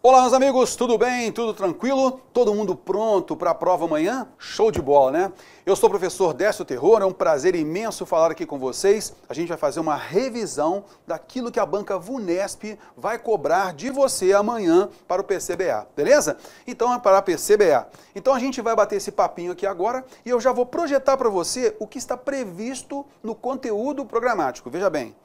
Olá, meus amigos, tudo bem? Tudo tranquilo? Todo mundo pronto para a prova amanhã? Show de bola, né? Eu sou o professor Décio Terror, é um prazer imenso falar aqui com vocês. A gente vai fazer uma revisão daquilo que a banca VUNESP vai cobrar de você amanhã para o PCBA, beleza? Então é para a PCBA. Então a gente vai bater esse papinho aqui agora e eu já vou projetar para você o que está previsto no conteúdo programático. Veja bem.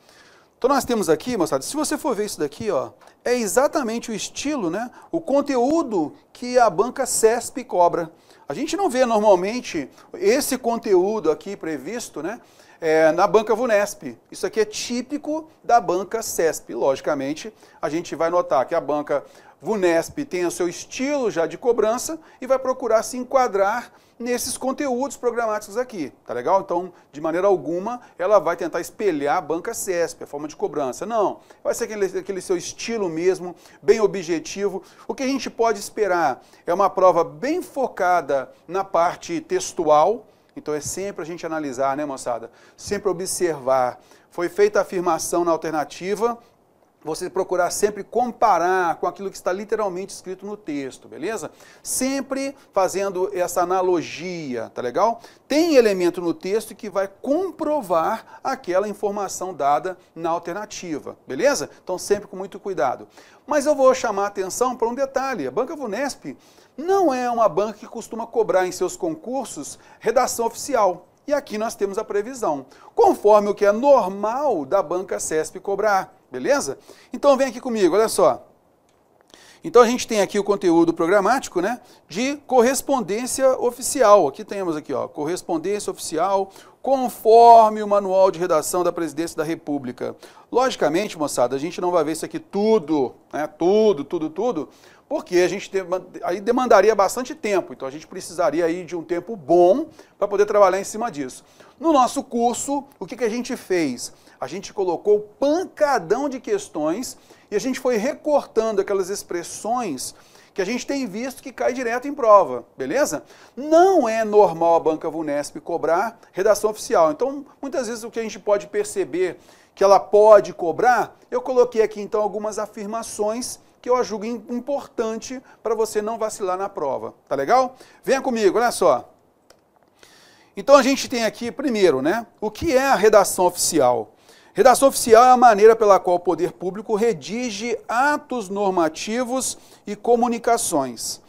Então nós temos aqui, moçada, se você for ver isso daqui, ó, é exatamente o estilo, né, o conteúdo que a banca CESP cobra. A gente não vê normalmente esse conteúdo aqui previsto, né, na banca VUNESP. Isso aqui é típico da banca CESP. Logicamente, a gente vai notar que a banca VUNESP tem o seu estilo já de cobrança e vai procurar se enquadrar nesses conteúdos programáticos aqui, tá legal? Então, de maneira alguma, ela vai tentar espelhar a banca CESP, a forma de cobrança. Não, vai ser aquele seu estilo mesmo, bem objetivo. O que a gente pode esperar é uma prova bem focada na parte textual. Então é sempre a gente analisar, né, moçada? Sempre observar. Foi feita a afirmação na alternativa, você procurar sempre comparar com aquilo que está literalmente escrito no texto, beleza? Sempre fazendo essa analogia, tá legal? Tem elemento no texto que vai comprovar aquela informação dada na alternativa, beleza? Então sempre com muito cuidado. Mas eu vou chamar a atenção para um detalhe. A banca VUNESP não é uma banca que costuma cobrar em seus concursos redação oficial. E aqui nós temos a previsão, conforme o que é normal da banca CESP cobrar, beleza? Então vem aqui comigo, olha só. Então a gente tem aqui o conteúdo programático, né, de correspondência oficial. Aqui temos aqui, ó, correspondência oficial conforme o manual de redação da Presidência da República. Logicamente, moçada, a gente não vai ver isso aqui tudo, né, tudo, porque a gente aí demandaria bastante tempo, então a gente precisaria aí de um tempo bom para poder trabalhar em cima disso. No nosso curso, o que a gente fez? A gente colocou pancadão de questões e a gente foi recortando aquelas expressões que a gente tem visto que cai direto em prova, beleza? Não é normal a banca VUNESP cobrar redação oficial, então muitas vezes o que a gente pode perceber que ela pode cobrar, eu coloquei aqui então algumas afirmações que eu julgo importante para você não vacilar na prova, tá legal? Venha comigo, olha só. Então a gente tem aqui primeiro, né, o que é a redação oficial? Redação oficial é a maneira pela qual o poder público redige atos normativos e comunicações.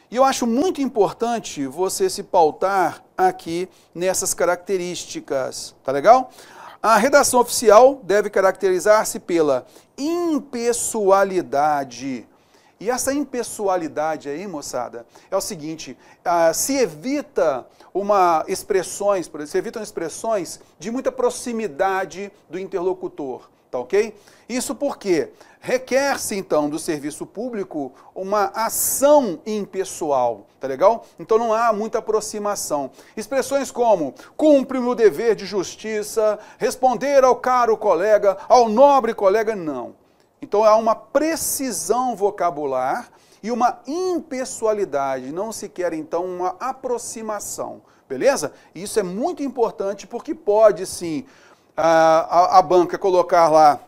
E eu acho muito importante você se pautar aqui nessas características, tá legal? A redação oficial deve caracterizar-se pela impessoalidade. E essa impessoalidade aí, moçada, é o seguinte, se evitam expressões de muita proximidade do interlocutor, tá ok? Isso porque requer-se, então, do serviço público uma ação impessoal, tá legal? Então não há muita aproximação. Expressões como cumpre o meu dever de justiça, responder ao caro colega, ao nobre colega, não. Então há uma precisão vocabular e uma impessoalidade, não se quer então uma aproximação, beleza? Isso é muito importante porque pode sim a banca colocar lá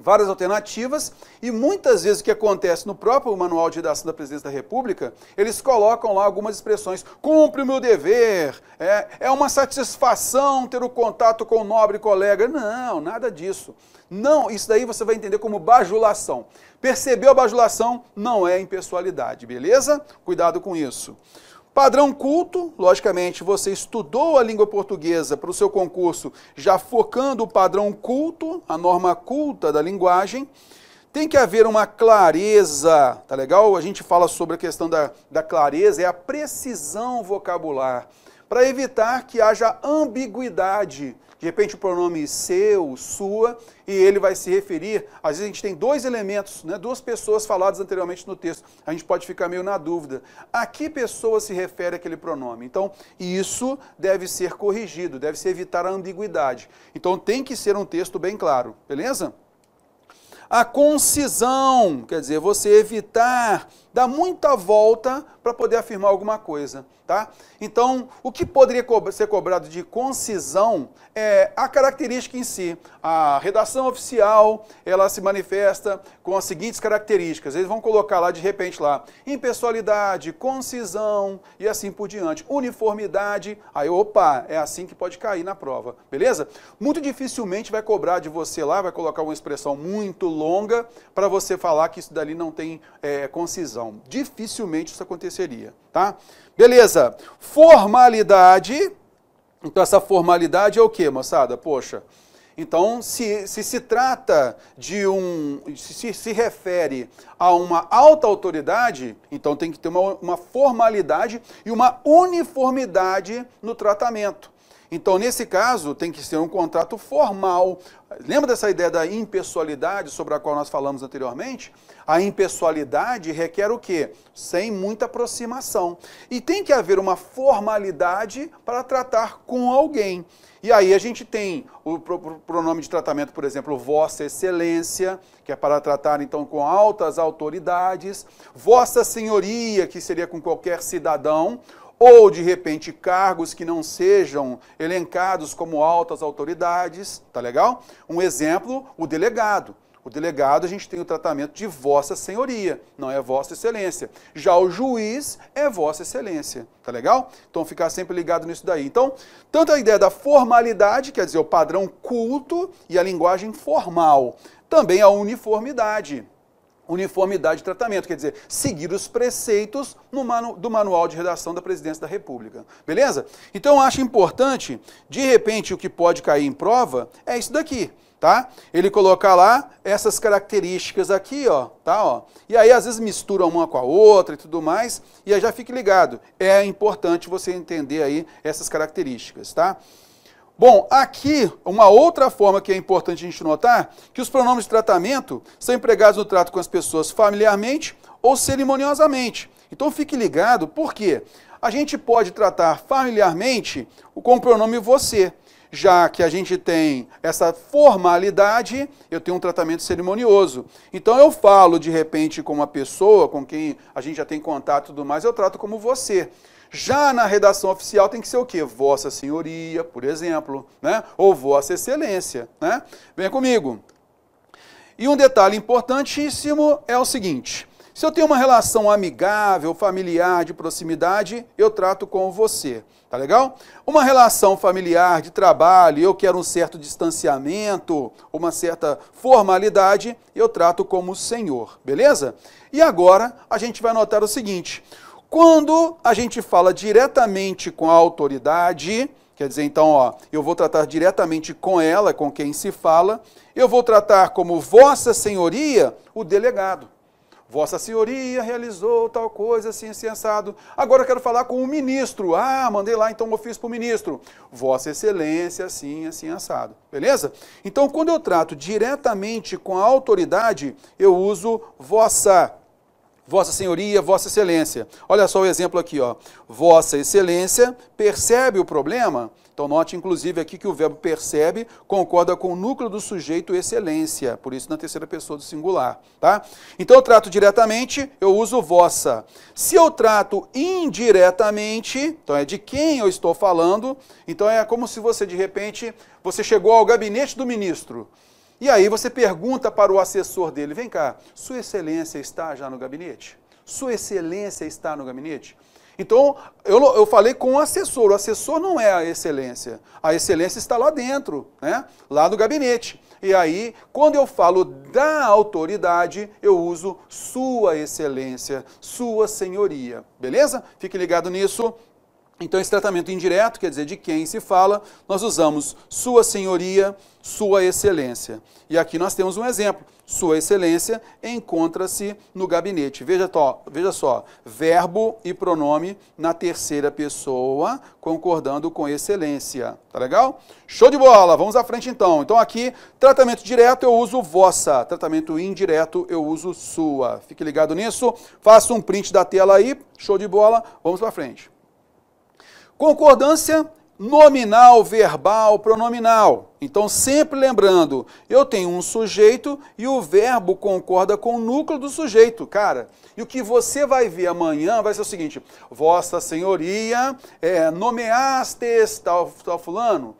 várias alternativas e muitas vezes o que acontece no próprio manual de redação da Presidência da República, eles colocam lá algumas expressões, cumpre o meu dever, é uma satisfação ter o contato com o nobre colega. Não, nada disso. Não, isso daí você vai entender como bajulação. Percebeu a bajulação? Não é impessoalidade, beleza? Cuidado com isso. Padrão culto, logicamente você estudou a língua portuguesa para o seu concurso, já focando o padrão culto, a norma culta da linguagem. Tem que haver uma clareza, tá legal? A gente fala sobre a questão da clareza, é a precisão vocabular, para evitar que haja ambiguidade. De repente o pronome seu, sua, e ele vai se referir, às vezes a gente tem dois elementos, né, duas pessoas faladas anteriormente no texto, a gente pode ficar meio na dúvida. A que pessoa se refere aquele pronome? Então, isso deve ser corrigido, deve-se evitar a ambiguidade. Então, tem que ser um texto bem claro, beleza? A concisão, quer dizer, você evitar dar muita volta para poder afirmar alguma coisa, tá? Então, o que poderia ser cobrado de concisão é a característica em si. A redação oficial, ela se manifesta com as seguintes características. Eles vão colocar lá, de repente, lá, impessoalidade, concisão e assim por diante. Uniformidade, aí, opa, é assim que pode cair na prova, beleza? Muito dificilmente vai cobrar de você lá, vai colocar uma expressão muito longa para você falar que isso dali não tem concisão. Dificilmente isso aconteceria, tá? Beleza. Formalidade. Então, essa formalidade é o quê, moçada? Poxa, então, se trata de se refere a uma alta autoridade, então tem que ter uma formalidade e uma uniformidade no tratamento. Então, nesse caso, tem que ser um contrato formal. Lembra dessa ideia da impessoalidade sobre a qual nós falamos anteriormente? A impessoalidade requer o quê? Sem muita aproximação. E tem que haver uma formalidade para tratar com alguém. E aí a gente tem o pronome de tratamento, por exemplo, Vossa Excelência, que é para tratar então com altas autoridades, Vossa Senhoria, que seria com qualquer cidadão, ou, de repente, cargos que não sejam elencados como altas autoridades, tá legal? Um exemplo, o delegado. O delegado, a gente tem o tratamento de Vossa Senhoria, não é Vossa Excelência. Já o juiz é Vossa Excelência, tá legal? Então, ficar sempre ligado nisso daí. Então, tanto a ideia da formalidade, quer dizer, o padrão culto, e a linguagem formal. Também a uniformidade. Uniformidade de tratamento, quer dizer, seguir os preceitos do Manual de Redação da Presidência da República. Beleza? Então, eu acho importante, de repente, o que pode cair em prova é isso daqui, tá? Ele colocar lá essas características aqui, ó, tá? Ó. E aí, às vezes, mistura uma com a outra e tudo mais, e aí já fique ligado. É importante você entender aí essas características, tá? Bom, aqui, uma outra forma que é importante a gente notar, que os pronomes de tratamento são empregados no trato com as pessoas familiarmente ou cerimoniosamente. Então, fique ligado, por quê? A gente pode tratar familiarmente com o pronome você, já que a gente tem essa formalidade, eu tenho um tratamento cerimonioso. Então, eu falo, de repente, com uma pessoa com quem a gente já tem contato e tudo mais, eu trato como você. Já na redação oficial tem que ser o quê? Vossa Senhoria, por exemplo, né? Ou Vossa Excelência, né? Venha comigo. E um detalhe importantíssimo é o seguinte, se eu tenho uma relação amigável, familiar, de proximidade, eu trato com você, tá legal? Uma relação familiar, de trabalho, eu quero um certo distanciamento, uma certa formalidade, eu trato como senhor, beleza? E agora a gente vai notar o seguinte, quando a gente fala diretamente com a autoridade, quer dizer, então, ó, eu vou tratar diretamente com ela, com quem se fala, eu vou tratar como Vossa Senhoria o delegado. Vossa Senhoria realizou tal coisa, assim, assim, assado. Agora eu quero falar com o ministro. Ah, mandei lá então um ofício para o ministro. Vossa Excelência, assim, assim, assado. Beleza? Então, quando eu trato diretamente com a autoridade, eu uso Vossa Senhoria, Vossa Excelência. Olha só o exemplo aqui, ó. Vossa Excelência percebe o problema? Então, note, inclusive, aqui que o verbo percebe concorda com o núcleo do sujeito excelência, por isso na terceira pessoa do singular, tá? Então, eu trato diretamente, eu uso vossa. Se eu trato indiretamente, então é de quem eu estou falando, então é como se você, de repente, você chegou ao gabinete do ministro, e aí você pergunta para o assessor dele, vem cá, Sua Excelência está já no gabinete? Sua Excelência está no gabinete? Então, eu falei com o assessor não é a excelência está lá dentro, né? Lá no gabinete. E aí, quando eu falo da autoridade, eu uso Sua Excelência, Sua Senhoria, beleza? Fique ligado nisso. Então, esse tratamento indireto, quer dizer, de quem se fala, nós usamos Sua Senhoria, Sua Excelência. E aqui nós temos um exemplo. Sua Excelência encontra-se no gabinete. Veja só, verbo e pronome na terceira pessoa, concordando com excelência. Tá legal? Show de bola! Vamos à frente então. Então aqui, tratamento direto eu uso vossa, tratamento indireto eu uso sua. Fique ligado nisso, faça um print da tela aí, show de bola, vamos para frente. Concordância nominal, verbal, pronominal. Então, sempre lembrando, eu tenho um sujeito e o verbo concorda com o núcleo do sujeito, cara. E o que você vai ver amanhã vai ser o seguinte: Vossa Senhoria nomeastes tal fulano.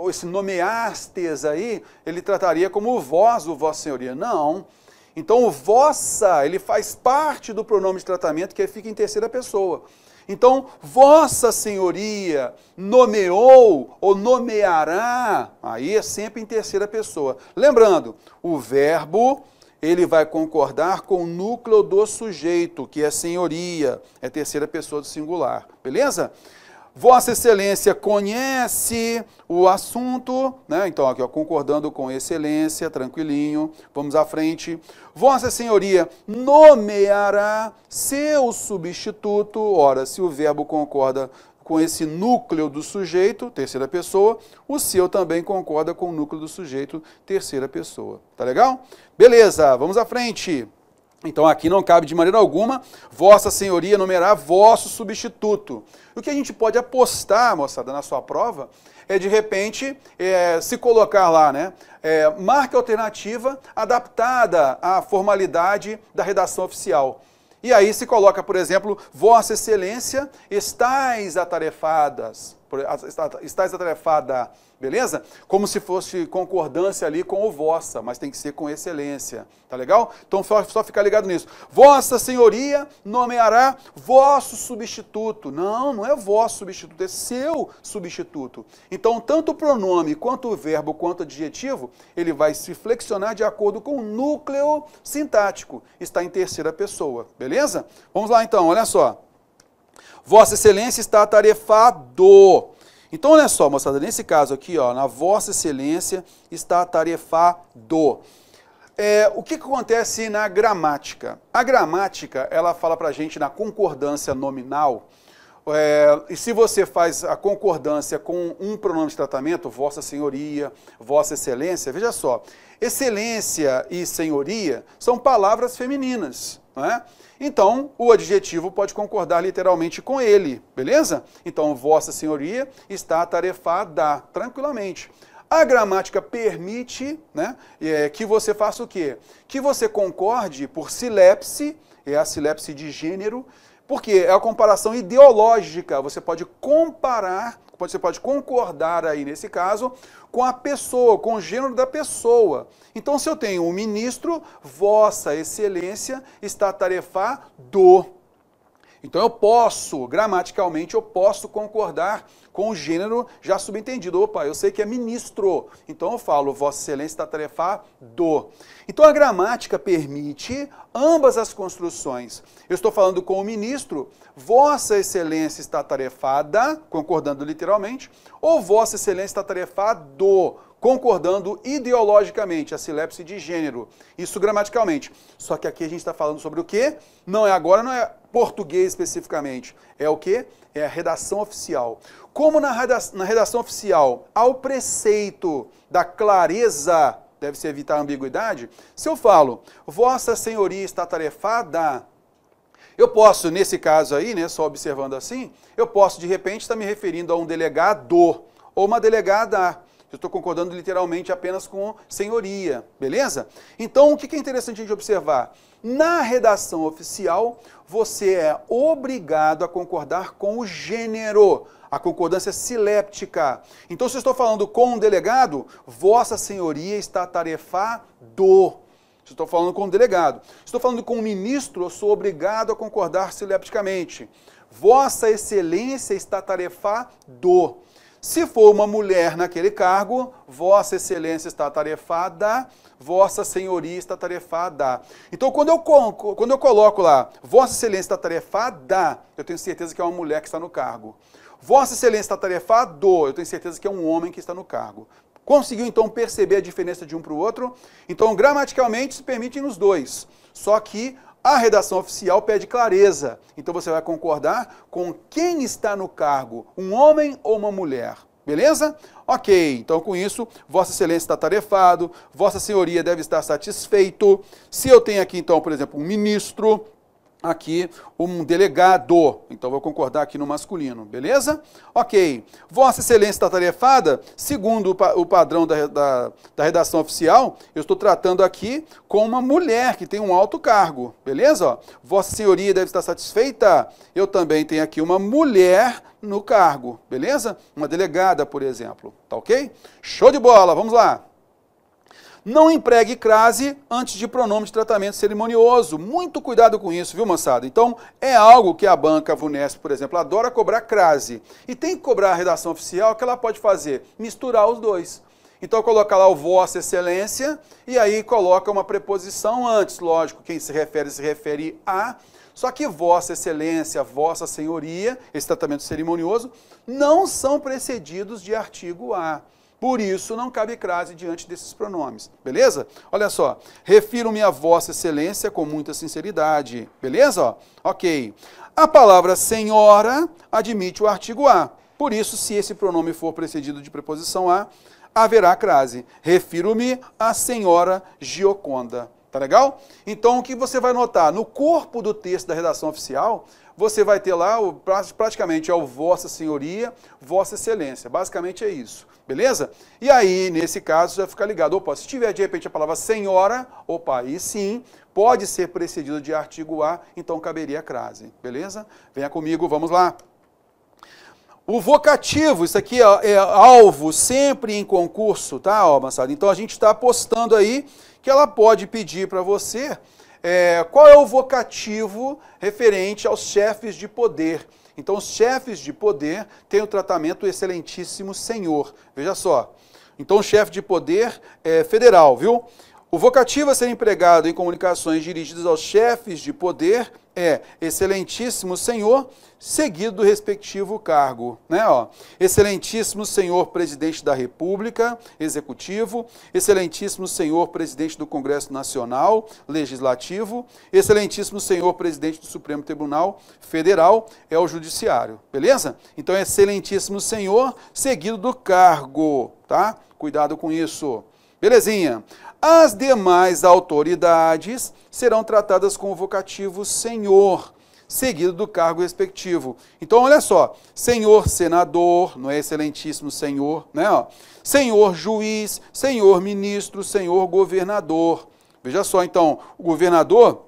Esse nomeastes aí, ele trataria como vós, o Vossa Senhoria. Não. Então, o vossa, ele faz parte do pronome de tratamento que fica em terceira pessoa. Então, Vossa Senhoria nomeou ou nomeará, aí é sempre em terceira pessoa. Lembrando, o verbo, ele vai concordar com o núcleo do sujeito, que é senhoria, é terceira pessoa do singular, beleza? Vossa Excelência conhece o assunto, né? Então, aqui, ó, concordando com excelência, tranquilinho, vamos à frente. Vossa Senhoria nomeará seu substituto. Ora, se o verbo concorda com esse núcleo do sujeito, terceira pessoa, o seu também concorda com o núcleo do sujeito, terceira pessoa. Tá legal? Beleza, vamos à frente. Então, aqui não cabe de maneira alguma, Vossa Senhoria nomeará vosso substituto. O que a gente pode apostar, moçada, na sua prova, é de repente se colocar lá, né? Marca alternativa adaptada à formalidade da redação oficial. E aí se coloca, por exemplo, Vossa Excelência, estáis atarefadas. Estáis atarefada, beleza? Como se fosse concordância ali com o vossa, mas tem que ser com excelência, tá legal? Então só ficar ligado nisso. Vossa Senhoria nomeará vosso substituto. Não, não é vosso substituto, é seu substituto. Então tanto o pronome, quanto o verbo, quanto o adjetivo, ele vai se flexionar de acordo com o núcleo sintático. Está em terceira pessoa, beleza? Vamos lá então, olha só. Vossa Excelência está atarefado. Então, olha só, moçada, nesse caso aqui, ó, na Vossa Excelência está atarefado. O que acontece na gramática? A gramática, ela fala pra gente na concordância nominal, e se você faz a concordância com um pronome de tratamento, Vossa Senhoria, Vossa Excelência, veja só, excelência e senhoria são palavras femininas, não é? Então, o adjetivo pode concordar literalmente com ele, beleza? Então, Vossa Senhoria está atarefada, tranquilamente. A gramática permite, né, que você faça o quê? Que você concorde por silepse, é a silepse de gênero, porque é a comparação ideológica. Você pode comparar, você pode concordar aí nesse caso com a pessoa, com o gênero da pessoa. Então, se eu tenho um ministro, Vossa Excelência está atarefado. Então, eu posso, gramaticalmente, eu posso concordar com o gênero já subentendido. Opa, eu sei que é ministro. Então, eu falo, Vossa Excelência está atarefado. Então, a gramática permite ambas as construções. Eu estou falando com o ministro, Vossa Excelência está atarefada, concordando literalmente, ou Vossa Excelência está atarefado, concordando ideologicamente, a silepse de gênero. Isso gramaticalmente. Só que aqui a gente está falando sobre o quê? Não é agora, não é português especificamente. É o quê? É a redação oficial. Como na redação oficial, ao preceito da clareza, deve-se evitar a ambiguidade, se eu falo, Vossa Senhoria está atarefada, eu posso, nesse caso aí, né, só observando assim, eu posso de repente estar me referindo a um delegado ou uma delegada. Eu estou concordando literalmente apenas com senhoria, beleza? Então, o que é interessante a gente observar? Na redação oficial, você é obrigado a concordar com o gênero, a concordância siléptica. Então, se eu estou falando com um delegado, Vossa Senhoria está atarefado. Se estou falando com um delegado. Se estou falando com um ministro, eu sou obrigado a concordar silepticamente. Vossa Excelência está atarefado. Se for uma mulher naquele cargo, Vossa Excelência está atarefada, Vossa Senhoria está atarefada. Então, quando eu coloco lá, Vossa Excelência está atarefada, eu tenho certeza que é uma mulher que está no cargo. Vossa Excelência está atarefado, eu tenho certeza que é um homem que está no cargo. Conseguiu, então, perceber a diferença de um para o outro? Então, gramaticalmente, se permite nos dois. Só que a redação oficial pede clareza. Então, você vai concordar com quem está no cargo, um homem ou uma mulher. Beleza? Ok, então com isso, Vossa Excelência está atarefado, Vossa Senhoria deve estar satisfeito. Se eu tenho aqui, então, por exemplo, um ministro, aqui um delegado, então vou concordar aqui no masculino, beleza? Ok, Vossa Excelência está tarefada, segundo o padrão da redação oficial, eu estou tratando aqui com uma mulher que tem um alto cargo, beleza? Ó, Vossa Senhoria deve estar satisfeita, eu também tenho aqui uma mulher no cargo, beleza? Uma delegada, por exemplo, tá ok? Show de bola, vamos lá! Não empregue crase antes de pronome de tratamento cerimonioso. Muito cuidado com isso, viu, moçada? Então, é algo que a banca VUNESP, por exemplo, adora cobrar crase. E tem que cobrar a redação oficial, que ela pode fazer? Misturar os dois. Então, coloca lá o Vossa Excelência e aí coloca uma preposição antes. Lógico, quem se refere a... Só que Vossa Excelência, Vossa Senhoria, esse tratamento cerimonioso, não são precedidos de artigo a. Por isso, não cabe crase diante desses pronomes, beleza? Olha só, refiro-me a Vossa Excelência com muita sinceridade, beleza? Ó, ok. A palavra senhora admite o artigo a. Por isso, se esse pronome for precedido de preposição a, haverá crase. Refiro-me à senhora Gioconda. Tá legal? Então, o que você vai notar? No corpo do texto da redação oficial, você vai ter lá, praticamente, o Vossa Senhoria, Vossa Excelência. Basicamente é isso. Beleza? E aí, nesse caso, já fica ligado. Opa, se tiver, de repente, a palavra senhora, opa, aí sim, pode ser precedido de artigo a, então caberia crase. Beleza? Venha comigo, vamos lá. O vocativo, isso aqui é alvo sempre em concurso, tá, ó, moçada? Então, a gente está apostando aí que ela pode pedir para você qual é o vocativo referente aos chefes de poder. Então, os chefes de poder têm o tratamento excelentíssimo senhor. Veja só. Então, o chefe de poder é federal, viu? O vocativo a ser empregado em comunicações dirigidas aos chefes de poder é excelentíssimo senhor, seguido do respectivo cargo, né? Ó, excelentíssimo senhor presidente da República, executivo, excelentíssimo senhor presidente do Congresso Nacional, legislativo, excelentíssimo senhor presidente do Supremo Tribunal Federal, é o judiciário, beleza? Então, excelentíssimo senhor, seguido do cargo, tá? Cuidado com isso. Belezinha. As demais autoridades serão tratadas com o vocativo senhor, seguido do cargo respectivo. Então, olha só, senhor senador, não é excelentíssimo senhor, né? Ó, senhor juiz, senhor ministro, senhor governador. Veja só, então, o governador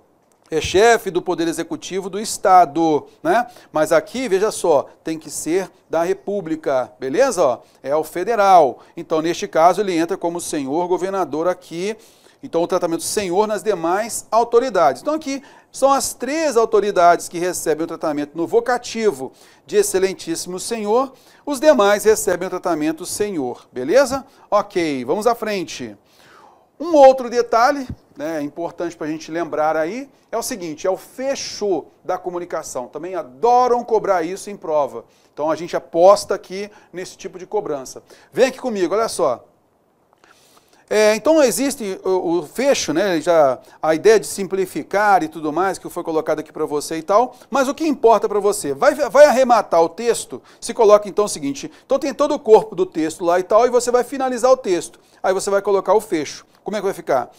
é chefe do Poder Executivo do Estado, né? Mas aqui, veja só, tem que ser da República, beleza? Ó, é o federal. Então, neste caso, ele entra como senhor governador aqui. Então, o tratamento senhor nas demais autoridades. Então, aqui são as 3 autoridades que recebem o tratamento no vocativo de excelentíssimo senhor. Os demais recebem o tratamento senhor, beleza? Ok, vamos à frente. Um outro detalhe, né, importante para a gente lembrar aí, é o seguinte, é o fecho da comunicação. Também adoram cobrar isso em prova. Então, a gente aposta aqui nesse tipo de cobrança. Vem aqui comigo, olha só. Então, existe o fecho, né, a ideia de simplificar e tudo mais, que foi colocado aqui para você e tal, mas o que importa para você? Vai arrematar o texto, se coloca então o seguinte, então tem todo o corpo do texto lá e tal, e você vai finalizar o texto. Aí você vai colocar o fecho. Como é que vai ficar?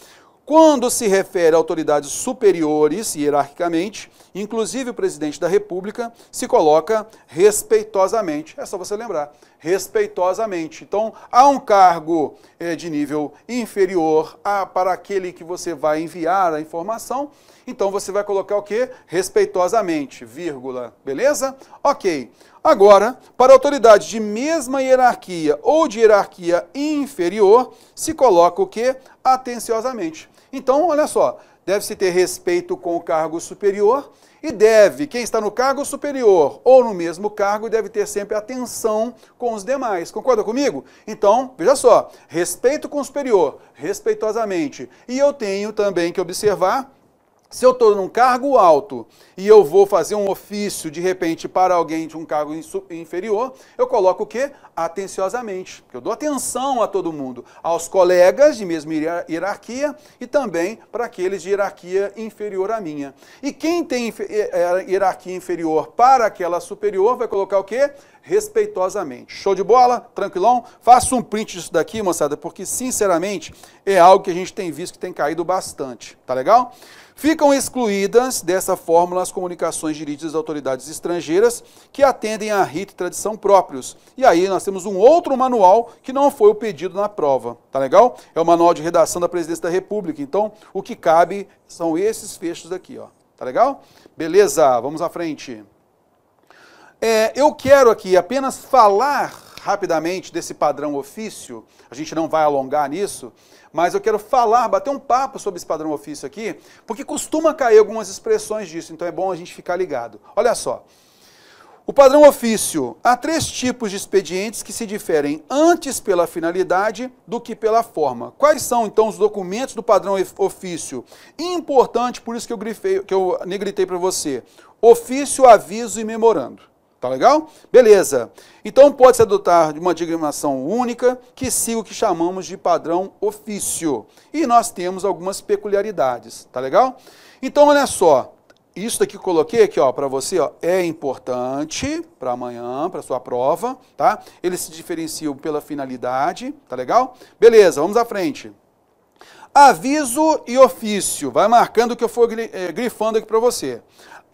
Quando se refere a autoridades superiores, hierarquicamente, inclusive o presidente da República, se coloca respeitosamente. É só você lembrar, respeitosamente. Então, há um cargo de nível inferior para aquele que você vai enviar a informação, então você vai colocar o quê? Respeitosamente, vírgula, beleza? Ok. Agora, para autoridades de mesma hierarquia ou de hierarquia inferior, se coloca o quê? Atenciosamente. Então, olha só, deve-se ter respeito com o cargo superior e quem está no cargo superior ou no mesmo cargo, deve ter sempre atenção com os demais. Concorda comigo? Então, veja só, respeito com o superior, respeitosamente. E eu tenho também que observar, se eu estou num cargo alto e eu vou fazer um ofício, de repente, para alguém de um cargo inferior, eu coloco o quê? Atenciosamente. Porque eu dou atenção a todo mundo, aos colegas de mesma hierarquia e também para aqueles de hierarquia inferior à minha. E quem tem hierarquia inferior para aquela superior vai colocar o quê? Respeitosamente. Show de bola? Tranquilão? Faça um print disso daqui, moçada, porque, sinceramente, é algo que a gente tem visto que tem caído bastante. Tá legal? Ficam excluídas dessa fórmula as comunicações dirigidas a autoridades estrangeiras que atendem a rito e tradição próprios. E aí nós temos um outro manual que não foi o pedido na prova, tá legal? É o Manual de Redação da Presidência da República. Então, o que cabe são esses fechos aqui, ó. Tá legal? Beleza, vamos à frente. Eu quero aqui apenas falar rapidamente desse padrão ofício, a gente não vai alongar nisso, mas eu quero falar, bater um papo sobre esse padrão ofício aqui, porque costuma cair algumas expressões disso, então é bom a gente ficar ligado. Olha só, o padrão ofício, há 3 tipos de expedientes que se diferem antes pela finalidade do que pela forma. Quais são, então, os documentos do padrão ofício? Importante, por isso que eu negritei para você, ofício, aviso e memorando. Tá legal? Beleza. Então pode se adotar de uma diagramação única que siga o que chamamos de padrão ofício. E nós temos algumas peculiaridades, tá legal? Então olha só, isso daqui que eu coloquei aqui, ó, para você, ó, é importante para amanhã, para sua prova, tá? Eles se diferenciam pela finalidade, tá legal? Beleza, vamos à frente. Aviso e ofício, vai marcando o que eu for grifando aqui para você.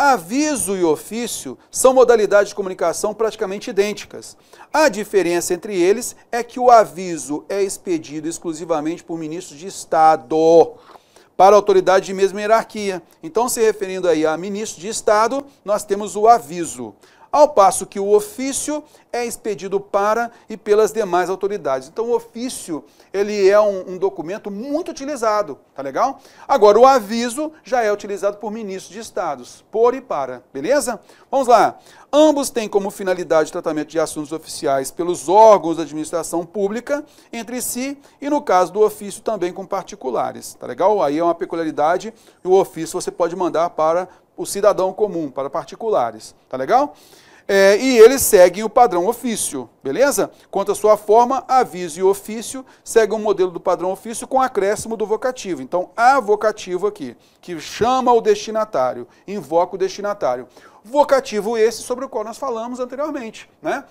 Aviso e ofício são modalidades de comunicação praticamente idênticas. A diferença entre eles é que o aviso é expedido exclusivamente por ministros de Estado, para autoridade de mesma hierarquia. Então, se referindo aí a ministro de Estado, nós temos o aviso. Ao passo que o ofício é expedido para e pelas demais autoridades. Então, o ofício, ele é um documento muito utilizado, tá legal? Agora, o aviso já é utilizado por ministros de estados, por e para, beleza? Vamos lá. Ambos têm como finalidade o tratamento de assuntos oficiais pelos órgãos da administração pública entre si e, no caso do ofício, também com particulares, tá legal? Aí é uma peculiaridade, o ofício você pode mandar para o cidadão comum, para particulares, tá legal? E eles seguem o padrão ofício, beleza? Quanto à sua forma, aviso e ofício seguem o modelo do padrão ofício com acréscimo do vocativo. Então, há vocativo aqui, que chama o destinatário, invoca o destinatário. Vocativo esse sobre o qual nós falamos anteriormente, né?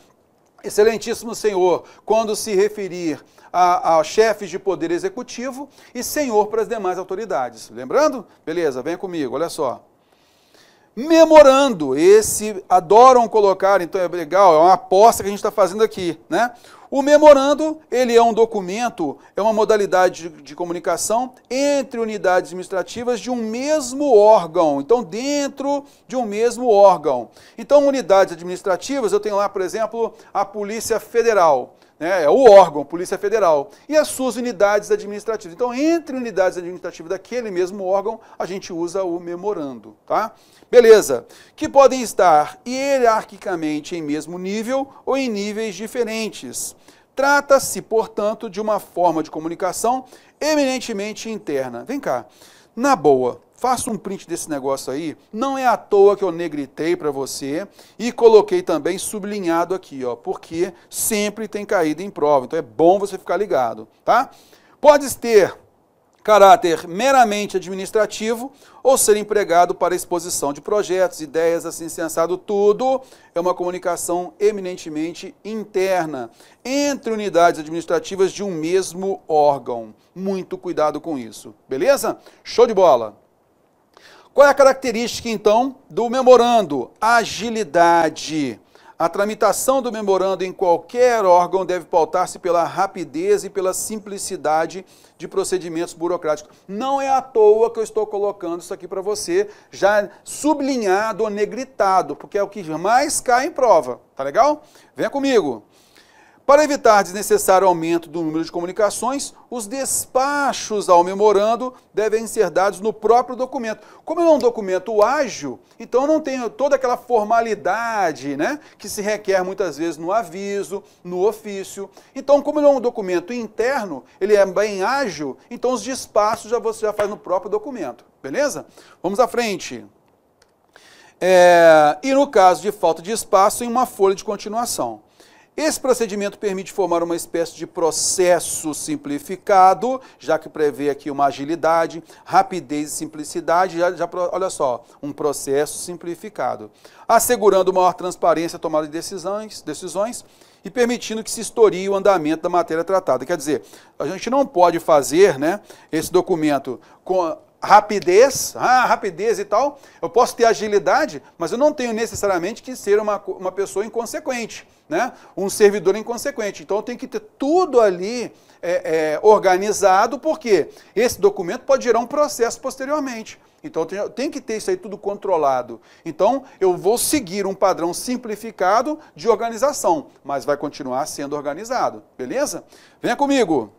Excelentíssimo senhor, quando se referir a chefes de poder executivo e senhor para as demais autoridades. Lembrando? Beleza, venha comigo, olha só. Memorando, esse adoram colocar, então é legal, é uma aposta que a gente está fazendo aqui, né? O memorando, ele é um documento, é uma modalidade de comunicação entre unidades administrativas de um mesmo órgão, então dentro de um mesmo órgão. Então, unidades administrativas, eu tenho lá, por exemplo, a Polícia Federal, né? É o órgão, Polícia Federal, e as suas unidades administrativas. Então, entre unidades administrativas daquele mesmo órgão, a gente usa o memorando, tá? Beleza, que podem estar hierarquicamente em mesmo nível ou em níveis diferentes. Trata-se, portanto, de uma forma de comunicação eminentemente interna. Vem cá, na boa, faça um print desse negócio aí, não é à toa que eu negritei para você e coloquei também sublinhado aqui, ó, porque sempre tem caído em prova, então é bom você ficar ligado, tá? Pode ter caráter meramente administrativo ou ser empregado para exposição de projetos, ideias, assim sensado, tudo é uma comunicação eminentemente interna entre unidades administrativas de um mesmo órgão. Muito cuidado com isso, beleza? Show de bola! Qual é a característica, então, do memorando? Agilidade. A tramitação do memorando em qualquer órgão deve pautar-se pela rapidez e pela simplicidade de procedimentos burocráticos. Não é à toa que eu estou colocando isso aqui para você, já sublinhado ou negritado, porque é o que mais cai em prova, tá legal? Venha comigo. Para evitar desnecessário aumento do número de comunicações, os despachos ao memorando devem ser dados no próprio documento. Como é um documento ágil, então não tem toda aquela formalidade, né, que se requer muitas vezes no aviso, no ofício. Então, como ele é um documento interno, ele é bem ágil, então os despachos você já faz no próprio documento, beleza? Vamos à frente. E no caso de falta de espaço, em uma folha de continuação. Esse procedimento permite formar uma espécie de processo simplificado, já que prevê aqui uma agilidade, rapidez e simplicidade, olha só, um processo simplificado, assegurando maior transparência à tomada de decisões e permitindo que se historie o andamento da matéria tratada. Quer dizer, a gente não pode fazer, né, esse documento rapidez, rapidez e tal, eu posso ter agilidade, mas eu não tenho necessariamente que ser uma pessoa inconsequente, né? Um servidor inconsequente. Então eu tenho que ter tudo ali organizado, porque esse documento pode gerar um processo posteriormente. Então eu tenho que ter isso aí tudo controlado. Então eu vou seguir um padrão simplificado de organização, mas vai continuar sendo organizado, beleza? Venha comigo.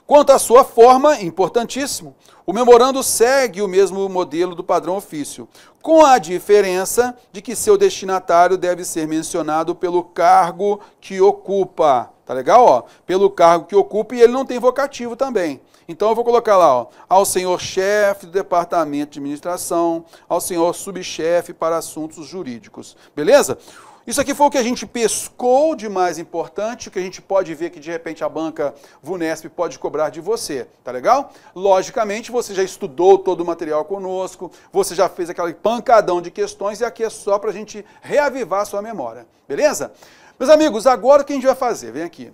Quanto à sua forma, importantíssimo, o memorando segue o mesmo modelo do padrão ofício, com a diferença de que seu destinatário deve ser mencionado pelo cargo que ocupa. Tá legal? Ó? Pelo cargo que ocupa, e ele não tem vocativo também. Então eu vou colocar lá, ó, ao senhor chefe do departamento de administração, ao senhor subchefe para assuntos jurídicos. Beleza? Isso aqui foi o que a gente pescou de mais importante, que a gente pode ver que de repente a banca VUNESP pode cobrar de você, tá legal? Logicamente você já estudou todo o material conosco, você já fez aquele pancadão de questões e aqui é só para a gente reavivar a sua memória, beleza? Meus amigos, agora o que a gente vai fazer? Vem aqui.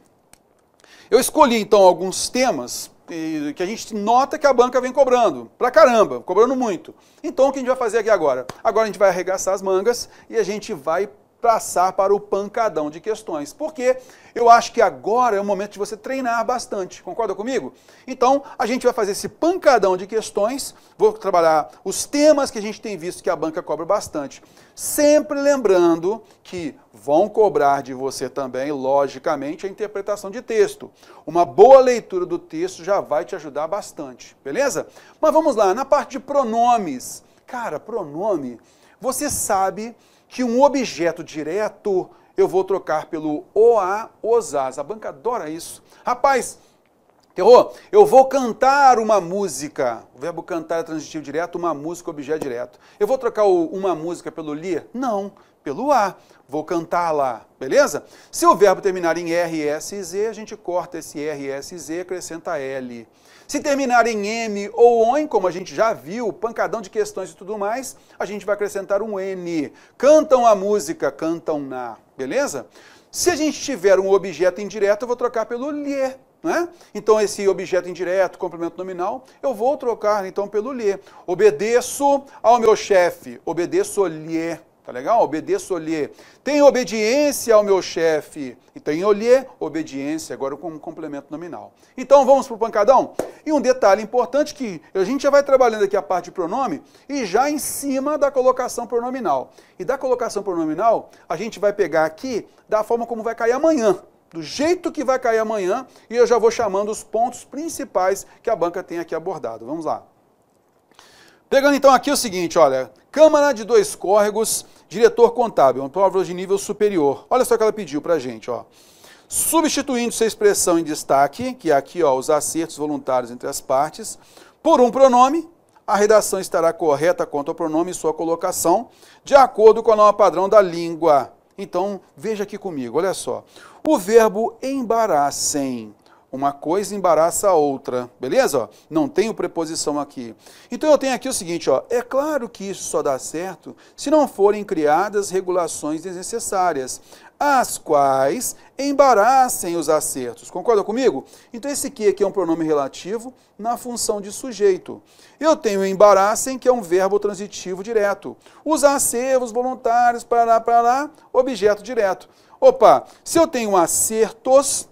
Eu escolhi então alguns temas que a gente nota que a banca vem cobrando, pra caramba, cobrando muito. Então o que a gente vai fazer aqui agora? Agora a gente vai arregaçar as mangas e a gente vai passar para o pancadão de questões, porque eu acho que agora é o momento de você treinar bastante, concorda comigo? Então, a gente vai fazer esse pancadão de questões, vou trabalhar os temas que a gente tem visto que a banca cobra bastante, sempre lembrando que vão cobrar de você também, logicamente, a interpretação de texto. Uma boa leitura do texto já vai te ajudar bastante, beleza? Mas vamos lá, na parte de pronomes. Cara, pronome, você sabe que um objeto direto eu vou trocar pelo OA, OSAS. A banca adora isso. Rapaz, terror, eu vou cantar uma música. O verbo cantar é transitivo direto, uma música, objeto direto. Eu vou trocar uma música pelo ler? Não, pelo A. Vou cantar lá, beleza? Se o verbo terminar em R, S e Z, a gente corta esse R, S e Z e acrescenta L. Se terminar em M ou ON, como a gente já viu, pancadão de questões e tudo mais, a gente vai acrescentar um N. Cantam a música, cantam na, beleza? Se a gente tiver um objeto indireto, eu vou trocar pelo lhe, né? Então esse objeto indireto, complemento nominal, eu vou trocar então pelo lhe. Obedeço ao meu chefe, obedeço-lhe. Tá legal? Obedeço-lhe. Tenho obediência ao meu chefe. E tenho-lhe obediência, agora com um complemento nominal. Então vamos para o pancadão? E um detalhe importante que a gente já vai trabalhando aqui a parte de pronome e já em cima da colocação pronominal. E da colocação pronominal, a gente vai pegar aqui da forma como vai cair amanhã. Do jeito que vai cair amanhã, e eu já vou chamando os pontos principais que a banca tem aqui abordado. Vamos lá. Pegando então aqui o seguinte, olha, Câmara de 2 Córregos, diretor contábil, uma prova de nível superior. Olha só o que ela pediu pra gente, ó. Substituindo-se a expressão em destaque, que é aqui, ó, os acertos voluntários entre as partes, por um pronome, a redação estará correta quanto ao pronome e sua colocação, de acordo com a norma padrão da língua. Então, veja aqui comigo, olha só. O verbo embaraçem. Uma coisa embaraça a outra, beleza? Ó, não tenho preposição aqui. Então eu tenho aqui o seguinte, ó, é claro que isso só dá certo se não forem criadas regulações desnecessárias, as quais embaraçem os acertos. Concorda comigo? Então esse aqui é um pronome relativo na função de sujeito. Eu tenho embaraçem, que é um verbo transitivo direto. Os acervos voluntários, para lá, objeto direto. Opa, se eu tenho acertos,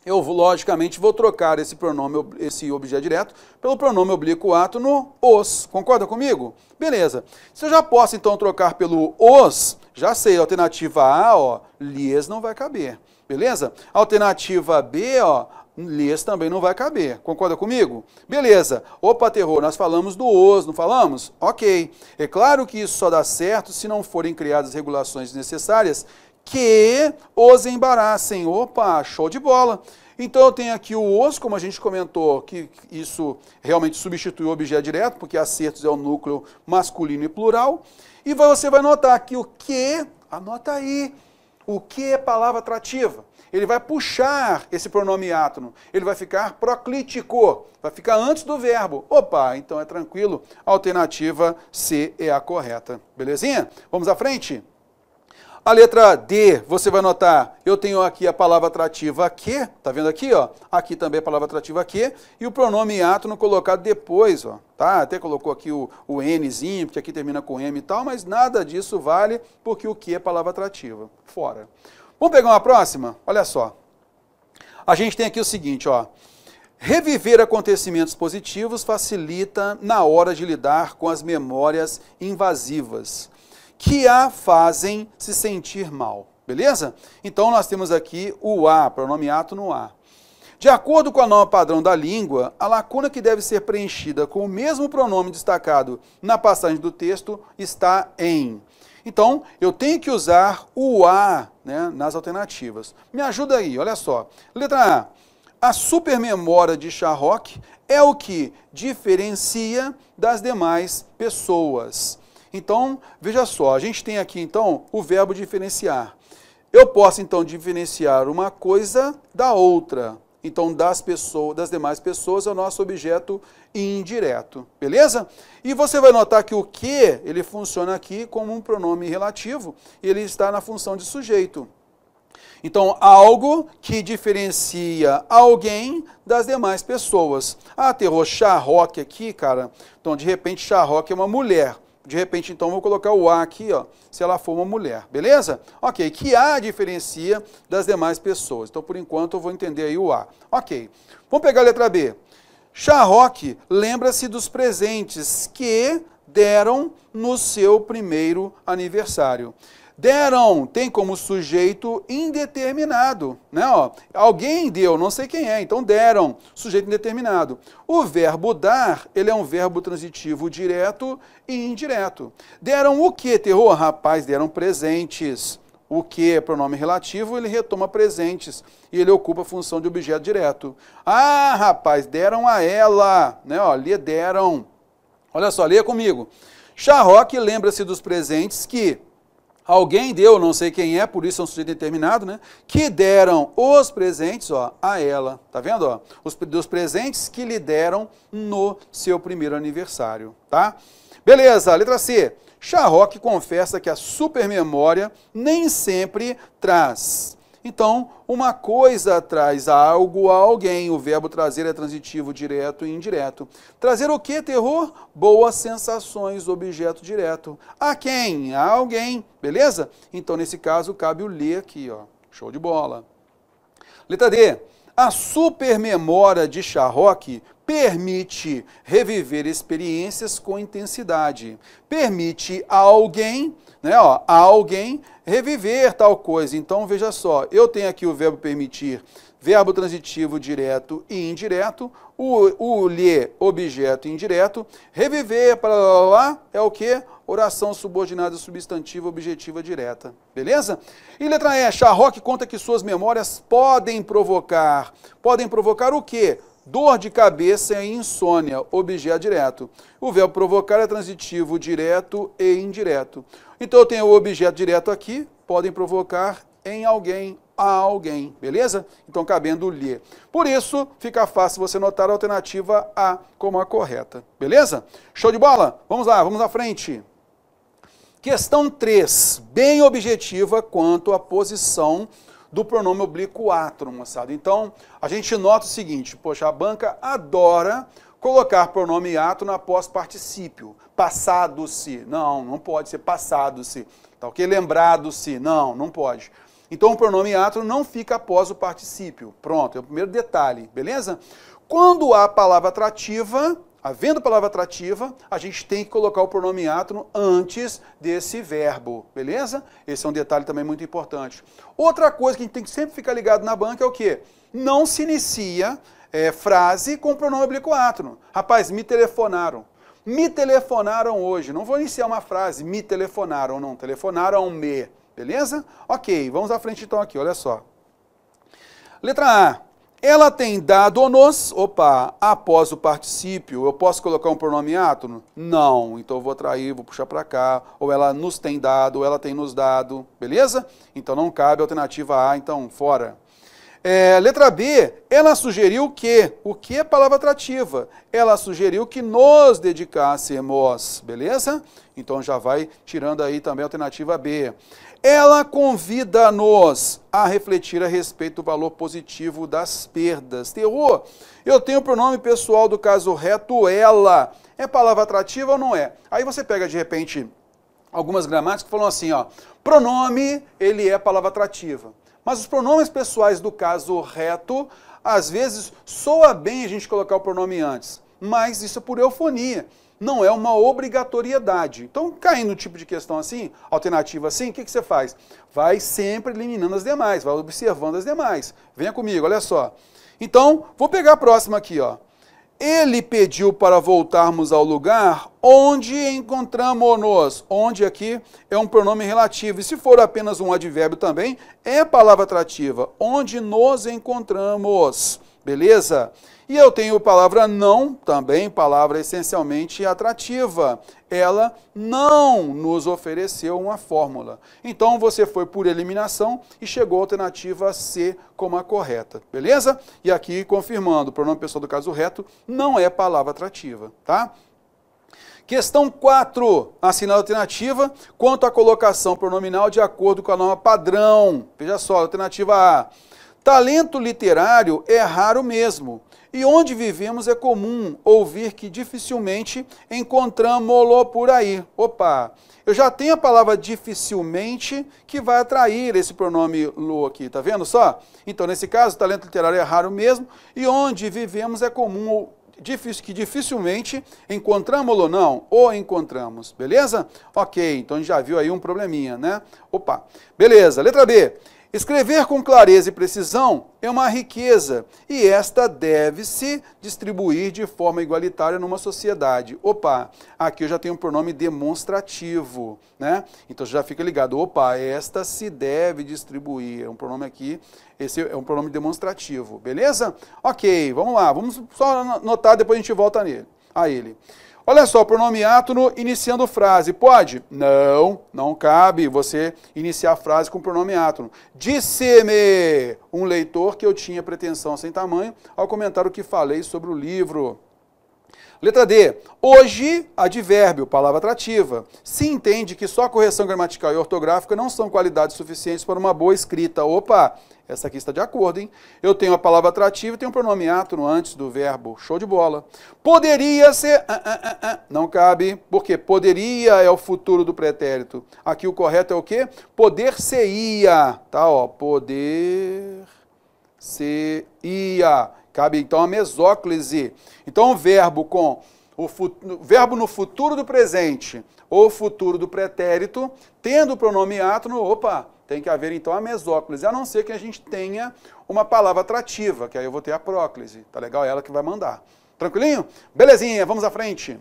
eu, logicamente, vou trocar esse pronome, esse objeto direto, pelo pronome oblíquo ato no os. Concorda comigo? Beleza. Se eu já posso, então, trocar pelo os, já sei, alternativa A, ó, lhes não vai caber. Beleza? Alternativa B, ó, lhes também não vai caber. Concorda comigo? Beleza. Opa, terror, nós falamos do os, não falamos? Ok. É claro que isso só dá certo se não forem criadas regulações necessárias que os embaraçem. Opa, show de bola. Então eu tenho aqui o os, como a gente comentou, que isso realmente substitui o objeto direto, porque acertos é o núcleo masculino e plural. E você vai notar que o que, anota aí, o que é palavra atrativa. Ele vai puxar esse pronome átono, ele vai ficar proclítico, vai ficar antes do verbo. Opa, então é tranquilo, a alternativa C é a correta. Belezinha? Vamos à frente? A letra D, você vai notar, eu tenho aqui a palavra atrativa que, tá vendo aqui, ó? Aqui também a palavra atrativa que, e o pronome átono colocado depois, ó, tá? Até colocou aqui o Nzinho, porque aqui termina com M e tal, mas nada disso vale, porque o que é palavra atrativa. Fora. Vamos pegar uma próxima? Olha só. A gente tem aqui o seguinte, ó. Reviver acontecimentos positivos facilita na hora de lidar com as memórias invasivas, que a fazem se sentir mal, beleza? Então nós temos aqui o A, pronome átono A. De acordo com a norma padrão da língua, a lacuna que deve ser preenchida com o mesmo pronome destacado na passagem do texto está em. Então, eu tenho que usar o A, né, nas alternativas. Me ajuda aí, olha só. Letra A. A supermemória de Charrock é o que diferencia das demais pessoas. Então, veja só, a gente tem aqui, então, o verbo diferenciar. Eu posso, então, diferenciar uma coisa da outra. Então, das demais pessoas é o nosso objeto indireto, beleza? E você vai notar que o que, ele funciona aqui como um pronome relativo, e ele está na função de sujeito. Então, algo que diferencia alguém das demais pessoas. Ah, terror, Charrock aqui, cara. Então, de repente, Charrock é uma mulher. De repente, então, vou colocar o A aqui, ó, se ela for uma mulher, beleza? Ok, que A diferencia das demais pessoas. Então, por enquanto, eu vou entender aí o A. Ok, vamos pegar a letra B. Charrock lembra-se dos presentes que deram no seu primeiro aniversário. Deram tem como sujeito indeterminado, né? Ó, alguém deu, não sei quem é, então deram, sujeito indeterminado. O verbo dar, ele é um verbo transitivo direto e indireto. Deram o que, terror? Rapaz, deram presentes. O que é pronome relativo, ele retoma presentes e ele ocupa a função de objeto direto. Ah, rapaz, deram a ela, né? Ó, lhe deram. Olha só, leia comigo. Charrock lembra-se dos presentes que alguém deu, não sei quem é, por isso é um sujeito determinado, né? Que deram os presentes, ó, a ela. Tá vendo, ó? Dos presentes que lhe deram no seu primeiro aniversário, tá? Beleza, letra C. Charrock confessa que a supermemória nem sempre traz. Então, uma coisa traz algo a alguém. O verbo trazer é transitivo direto e indireto. Trazer o que, terror? Boas sensações, objeto direto. A quem? A alguém, beleza? Então, nesse caso, cabe o ler aqui, ó. Show de bola. Letra D. A supermemória de Charrock permite reviver experiências com intensidade. Permite a alguém, né, ó, a alguém reviver tal coisa. Então, veja só, eu tenho aqui o verbo permitir, verbo transitivo direto e indireto, o lhe, objeto indireto, reviver, para lá, é o que? Oração subordinada substantiva objetiva direta. Beleza? E letra E, Charrock conta que suas memórias podem provocar o quê? Dor de cabeça e insônia, objeto direto. O verbo provocar é transitivo direto e indireto. Então eu tenho o objeto direto aqui, podem provocar em alguém, a alguém, beleza? Então cabendo lhe. Por isso, fica fácil você notar a alternativa A como a correta, beleza? Show de bola? Vamos lá, vamos à frente. Questão 3, bem objetiva quanto à posição do pronome oblíquo átono, moçada. Então, a gente nota o seguinte, poxa, a banca adora colocar pronome átono após particípio. Passado-se. Não, não pode ser passado-se. Tá ok? Lembrado-se. Não, não pode. Então, o pronome átono não fica após o particípio. Pronto, é o primeiro detalhe, beleza? Quando há palavra atrativa, havendo palavra atrativa, a gente tem que colocar o pronome átono antes desse verbo, beleza? Esse é um detalhe também muito importante. Outra coisa que a gente tem que sempre ficar ligado na banca é o quê? Não se inicia frase com pronome oblíquo átono. Rapaz, me telefonaram. Me telefonaram hoje. Não vou iniciar uma frase, me telefonaram, não. Telefonaram-me, beleza? Ok, vamos à frente então aqui, olha só. Letra A. Ela tem dado-nos, após o particípio, eu posso colocar um pronome átono? Não, então eu vou atrair, vou puxar para cá, ou ela nos tem dado, ou ela tem nos dado, beleza? Então não cabe a alternativa A, então fora. Letra B, ela sugeriu que, o que é palavra atrativa? Ela sugeriu que nos dedicássemos, beleza? Então já vai tirando aí também a alternativa B. Ela convida-nos a refletir a respeito do valor positivo das perdas. Terror, eu tenho o pronome pessoal do caso reto, ela. É palavra atrativa ou não é? Aí você pega de repente algumas gramáticas que falam assim, ó, pronome, ele é palavra atrativa. Mas os pronomes pessoais do caso reto, às vezes soa bem a gente colocar o pronome antes, mas isso é por eufonia, não é uma obrigatoriedade. Então, caindo no tipo de questão assim, alternativa assim, o que você faz? Vai sempre eliminando as demais, vai observando as demais. Venha comigo, olha só. Então, vou pegar a próxima aqui, ó. Ele pediu para voltarmos ao lugar onde encontramos-nos. Onde aqui é um pronome relativo. E se for apenas um advérbio também, é palavra atrativa. Onde nos encontramos. Beleza? E eu tenho a palavra não, também palavra essencialmente atrativa. Ela não nos ofereceu uma fórmula. Então você foi por eliminação e chegou à alternativa C como a correta. Beleza? E aqui confirmando, o pronome pessoal do caso reto não é palavra atrativa, tá? Questão 4, assinala a alternativa quanto à colocação pronominal de acordo com a norma padrão. Veja só, alternativa A. Talento literário é raro mesmo. E onde vivemos é comum ouvir que dificilmente encontramos-lo por aí. Opa, eu já tenho a palavra dificilmente que vai atrair esse pronome lo aqui, tá vendo só? Então, nesse caso, talento literário é raro mesmo, e onde vivemos é comum que dificilmente encontramos-lo não, ou encontramos, beleza? Ok, então a gente já viu aí um probleminha, né? Opa, beleza, letra B. Escrever com clareza e precisão é uma riqueza e esta deve-se distribuir de forma igualitária numa sociedade. Opa, aqui eu já tenho um pronome demonstrativo, né? Então já fica ligado, opa, esta se deve distribuir. É um pronome aqui, esse é um pronome demonstrativo, beleza? Ok, vamos lá, vamos só anotar, depois a gente volta a ele. Olha só, pronome átono iniciando frase. Pode? Não, não cabe você iniciar a frase com pronome átono. Disse-me um leitor que eu tinha pretensão sem tamanho ao comentar o que falei sobre o livro. Letra D. Hoje, advérbio, palavra atrativa. Se entende que só correção gramatical e ortográfica não são qualidades suficientes para uma boa escrita. Opa, essa aqui está de acordo, hein? Eu tenho a palavra atrativa e tenho um pronome átono antes do verbo. Show de bola. Poderia ser... Não cabe, porque poderia é o futuro do pretérito. Aqui o correto é o quê? Poder-se-ia. Tá, ó. Poder-se-ia. Cabe então a mesóclise. Então o verbo com o verbo no futuro do presente ou futuro do pretérito, tendo o pronome átono, opa, tem que haver então a mesóclise, a não ser que a gente tenha uma palavra atrativa, que aí eu vou ter a próclise. Tá legal? É ela que vai mandar. Tranquilinho? Belezinha, vamos à frente.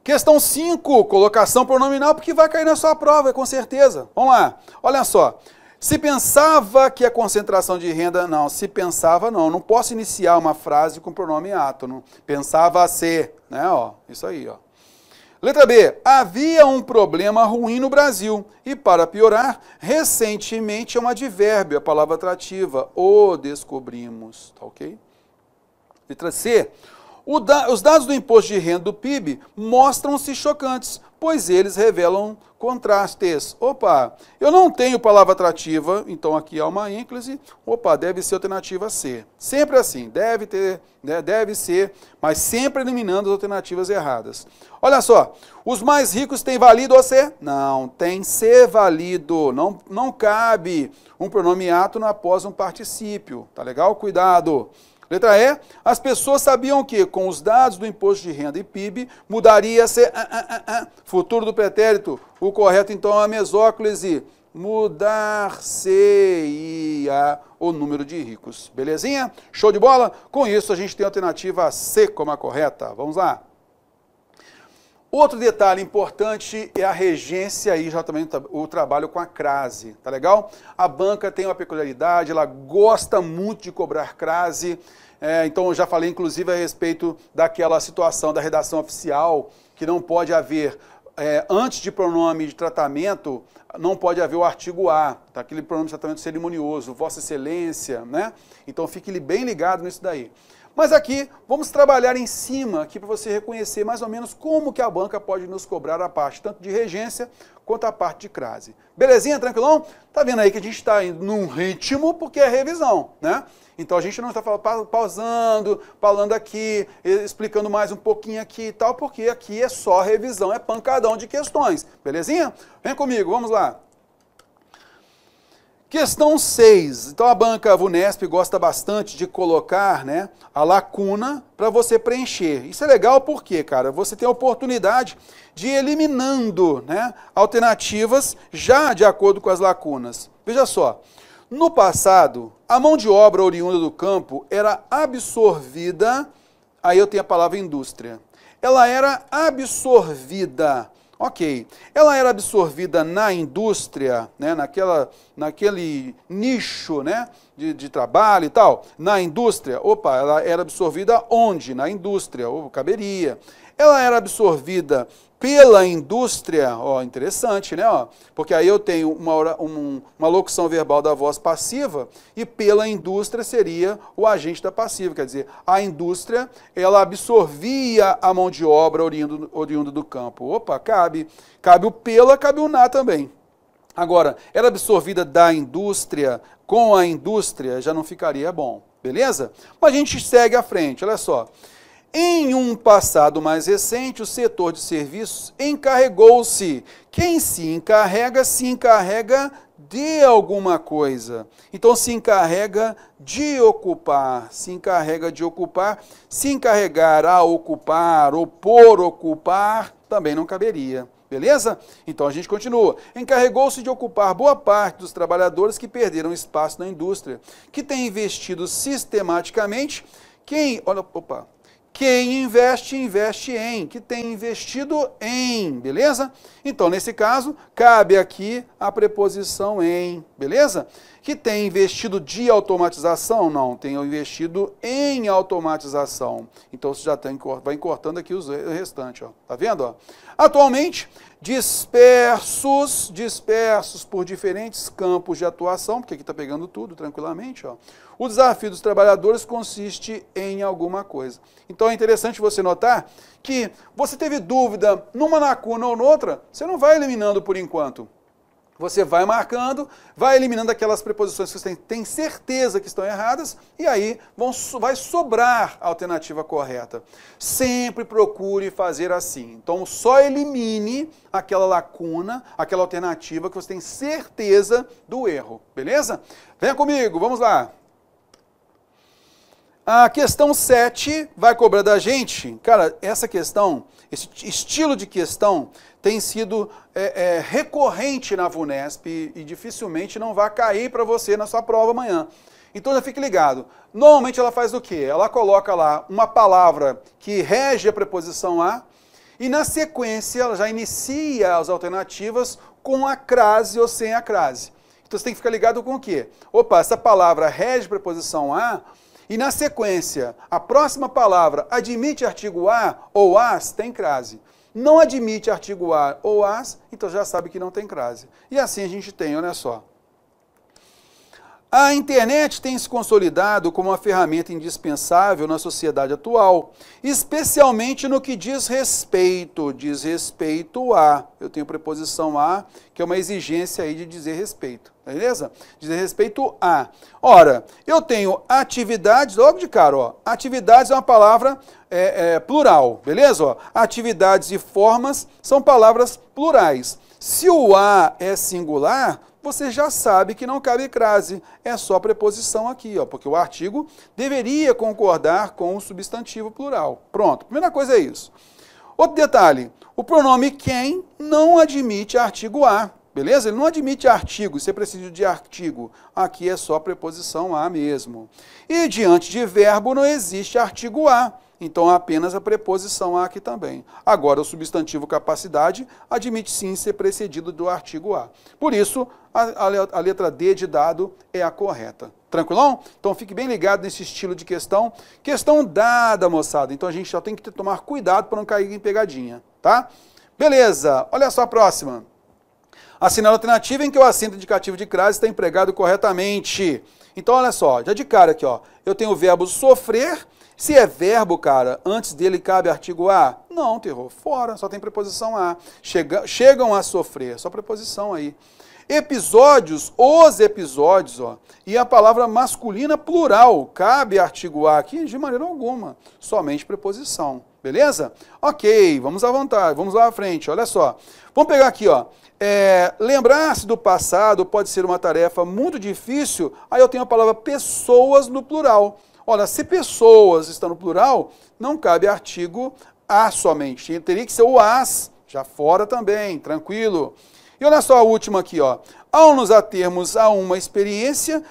Questão 5, colocação pronominal, porque vai cair na sua prova, com certeza. Vamos lá, olha só. Se pensava que a concentração de renda... Não, se pensava não. Não posso iniciar uma frase com pronome átono. Pensava ser, né? Ó, isso aí, ó. Letra B. Havia um problema ruim no Brasil. E para piorar, recentemente é um advérbio, a palavra atrativa. O descobrimos. Tá ok? Letra C. Os dados do imposto de renda do PIB mostram-se chocantes, pois eles revelam contrastes. Opa, eu não tenho palavra atrativa, então aqui há uma ênclise. Opa, deve ser alternativa C. Sempre assim, deve ter, né, deve ser, mas sempre eliminando as alternativas erradas. Olha só, os mais ricos têm valido ou C? Não, tem ser valido. Não cabe um pronome átono após um particípio. Tá legal? Cuidado. Letra E, as pessoas sabiam que, com os dados do imposto de renda e PIB, mudaria-se futuro do pretérito. O correto, então, é a mesóclise. Mudar-se-ia o número de ricos. Belezinha? Show de bola? Com isso, a gente tem a alternativa C como a correta. Vamos lá. Outro detalhe importante é a regência e já também o trabalho com a crase, tá legal? A banca tem uma peculiaridade, ela gosta muito de cobrar crase, então eu já falei inclusive a respeito daquela situação da redação oficial, que não pode haver antes de pronome de tratamento, não pode haver o artigo A, tá? Aquele pronome de tratamento cerimonioso, Vossa Excelência, né? Então fique bem ligado nisso daí. Mas aqui, vamos trabalhar em cima aqui para você reconhecer mais ou menos como que a banca pode nos cobrar a parte tanto de regência quanto a parte de crase. Belezinha, tranquilão? Tá vendo aí que a gente está indo num ritmo porque é revisão, né? Então a gente não está pausando, falando aqui, explicando mais um pouquinho aqui e tal, porque aqui é só revisão, é pancadão de questões. Belezinha? Vem comigo, vamos lá. Questão 6. Então a banca VUNESP gosta bastante de colocar, né, a lacuna para você preencher. Isso é legal porque, cara, você tem a oportunidade de ir eliminando, né, alternativas já de acordo com as lacunas. Veja só, no passado, a mão de obra oriunda do campo era absorvida, aí eu tenho a palavra indústria. Ela era absorvida. Ok, ela era absorvida na indústria, né, naquele nicho, né, de trabalho e tal, na indústria, ela era absorvida onde? Na indústria, caberia. Ela era absorvida pela indústria, interessante, né, porque aí eu tenho uma locução verbal da voz passiva e pela indústria seria o agente da passiva, quer dizer, a indústria, ela absorvia a mão de obra oriunda do campo. Cabe o pela, cabe o na também. Agora, era absorvida da indústria com a indústria, já não ficaria bom, beleza? Mas a gente segue à frente, olha só. Em um passado mais recente, o setor de serviços encarregou-se. Quem se encarrega de alguma coisa. Então, se encarrega de ocupar, se encarregar a ocupar ou por ocupar, também não caberia. Beleza? Então a gente continua. Encarregou-se de ocupar boa parte dos trabalhadores que perderam espaço na indústria, que tem investido sistematicamente. Quem investe, investe em, que tem investido em, beleza? Então, nesse caso, cabe aqui a preposição em, beleza? Que tem investido de automatização? Não, tem investido em automatização. Então, você já vai cortando aqui o restante, ó. Tá vendo, ó? Atualmente, dispersos por diferentes campos de atuação, porque aqui está pegando tudo tranquilamente, ó. O desafio dos trabalhadores consiste em alguma coisa. Então é interessante você notar que você teve dúvida numa lacuna ou noutra, você não vai eliminando por enquanto. Você vai marcando, vai eliminando aquelas preposições que você tem certeza que estão erradas e aí vai sobrar a alternativa correta. Sempre procure fazer assim. Então só elimine aquela lacuna, aquela alternativa que você tem certeza do erro, beleza? Venha comigo, vamos lá. A questão 7 vai cobrar da gente. Cara, essa questão, esse estilo de questão tem sido recorrente na VUNESP e dificilmente não vai cair para você na sua prova amanhã. Então já fique ligado. Normalmente ela faz o quê? Ela coloca lá uma palavra que rege a preposição a e na sequência ela já inicia as alternativas com a crase ou sem a crase. Então você tem que ficar ligado com o quê? Essa palavra rege a preposição a e na sequência, a próxima palavra admite artigo a ou as, tem crase. Não admite artigo a ou as, então já sabe que não tem crase. E assim a gente tem, olha só. A internet tem se consolidado como uma ferramenta indispensável na sociedade atual, especialmente no que diz respeito a. Eu tenho preposição a, que é uma exigência aí de dizer respeito, beleza? Dizer respeito a. Ora, eu tenho atividades, logo de cara, ó, atividades é uma palavra plural, beleza? Ó, atividades e formas são palavras plurais. Se o a é singular, você já sabe que não cabe crase, é só preposição aqui, ó, porque o artigo deveria concordar com o substantivo plural. Pronto, primeira coisa é isso. Outro detalhe, o pronome quem não admite artigo a, beleza? Ele não admite artigo, você precisa de artigo, aqui é só preposição a mesmo. E diante de verbo não existe artigo a. Então, apenas a preposição a aqui também. Agora, o substantivo capacidade admite sim ser precedido do artigo a. Por isso, a letra D de dado é a correta. Tranquilão? Então, fique bem ligado nesse estilo de questão. Questão dada, moçada. Então, a gente já tem que tomar cuidado para não cair em pegadinha, tá? Beleza, olha só a próxima. Assinale a alternativa em que o acento indicativo de crase está empregado corretamente. Então, olha só, já de cara aqui, ó, eu tenho o verbo sofrer. Se é verbo, cara, antes dele cabe artigo a? Não, terror, fora, só tem preposição a. Chegam a sofrer, só preposição aí. Episódios, os episódios, ó, e a palavra masculina plural, cabe artigo a aqui? De maneira alguma, somente preposição, beleza? Ok, vamos à vontade, vamos lá à frente, olha só. Vamos pegar aqui, ó. Lembrar-se do passado pode ser uma tarefa muito difícil, aí eu tenho a palavra pessoas no plural. Olha, se pessoas está no plural, não cabe artigo a somente, teria que ser o as, já fora também, tranquilo. E olha só a última aqui, ó. Ao nos atermos a uma experiência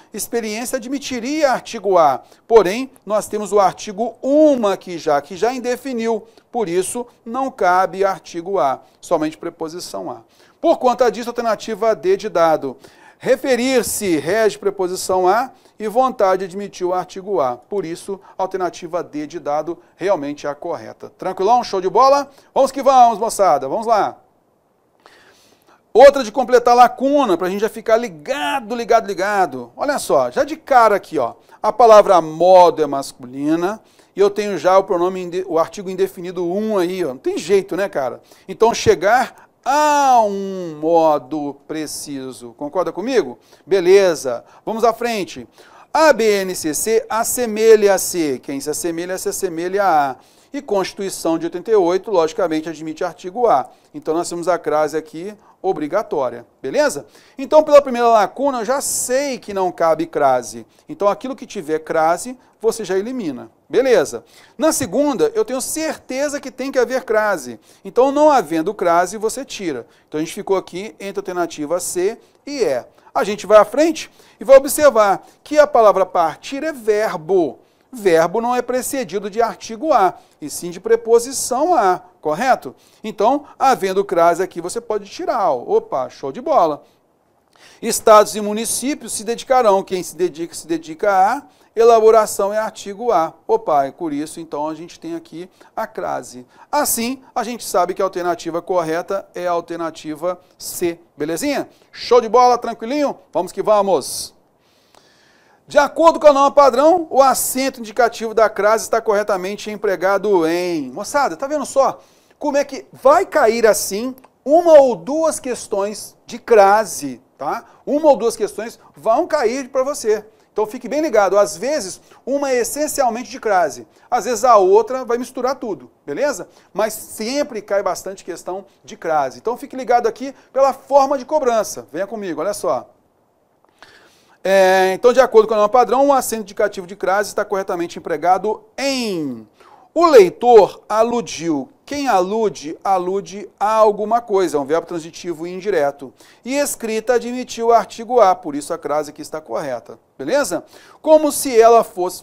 admitiria artigo a, porém, nós temos o artigo uma aqui já, que já indefiniu, por isso não cabe artigo a, somente preposição a. Por conta disso, alternativa D de dado. Referir-se rege preposição a e vontade admitiu o artigo a. Por isso, a alternativa D de dado realmente é a correta. Tranquilão? Show de bola? Vamos que vamos, moçada. Vamos lá. Outra de completar a lacuna, para a gente já ficar ligado. Olha só, já de cara aqui, ó. A palavra modo é masculina e eu tenho já o pronome, o artigo indefinido um aí, ó. Não tem jeito, né, cara? Então, chegar a um modo preciso. Concorda comigo? Beleza. Vamos à frente. A BNCC assemelha-se. Quem se assemelha a. E Constituição de 88, logicamente, admite artigo a. Então, nós temos a crase aqui obrigatória. Beleza? Então, pela primeira lacuna, eu já sei que não cabe crase. Então, aquilo que tiver crase, você já elimina. Beleza. Na segunda, eu tenho certeza que tem que haver crase. Então, não havendo crase, você tira. Então, a gente ficou aqui entre a alternativa C e E. A gente vai à frente e vai observar que a palavra partir é verbo. Verbo não é precedido de artigo a, e sim de preposição a, correto? Então, havendo crase aqui, você pode tirar. Opa, show de bola. Estados e municípios se dedicarão. Quem se dedica a. Elaboração é artigo a. Opa, é por isso, então, a gente tem aqui a crase. Assim, a gente sabe que a alternativa correta é a alternativa C. Belezinha? Show de bola, tranquilinho? Vamos que vamos. De acordo com a norma padrão, o acento indicativo da crase está corretamente empregado em... Moçada, tá vendo só como é que vai cair assim uma ou duas questões de crase, tá? Uma ou duas questões vão cair para você. Então fique bem ligado, às vezes uma é essencialmente de crase, às vezes a outra vai misturar tudo, beleza? Mas sempre cai bastante questão de crase. Então fique ligado aqui pela forma de cobrança. Venha comigo, olha só. Então, de acordo com a norma padrão, o acento indicativo de crase está corretamente empregado em... O leitor aludiu. Quem alude, alude a alguma coisa, é um verbo transitivo indireto. E escrita admitiu o artigo a, por isso a crase aqui está correta. Beleza? Como se ela fosse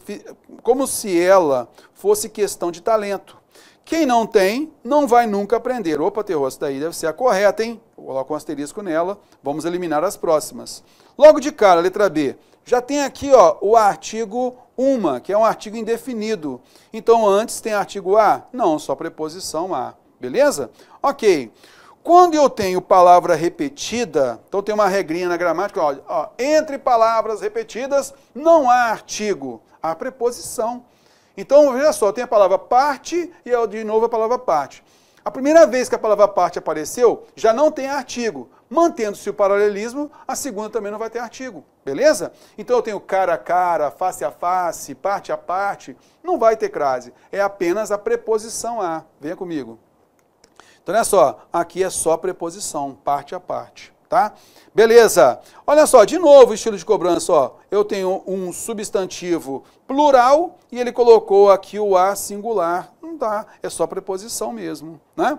questão de talento. Quem não tem, não vai nunca aprender. Opa, terror, isso daí deve ser a correta, hein? Vou colocar um asterisco nela, vamos eliminar as próximas. Logo de cara, letra B, já tem aqui, ó, o artigo uma, que é um artigo indefinido. Então, antes tem artigo a? Não, só preposição a. Beleza? Ok. Quando eu tenho palavra repetida, então tem uma regrinha na gramática, ó, entre palavras repetidas não há artigo, há preposição. Então, veja só, tem a palavra parte e de novo a palavra parte. A primeira vez que a palavra parte apareceu, já não tem artigo. Mantendo-se o paralelismo, a segunda também não vai ter artigo. Beleza? Então eu tenho cara a cara, face a face, parte a parte. Não vai ter crase. É apenas a preposição a. Venha comigo. Então olha só, aqui é só preposição, parte a parte. Tá? Beleza. Olha só, de novo o estilo de cobrança, ó. Eu tenho um substantivo plural e ele colocou aqui o a singular. Não dá, é só preposição mesmo, né?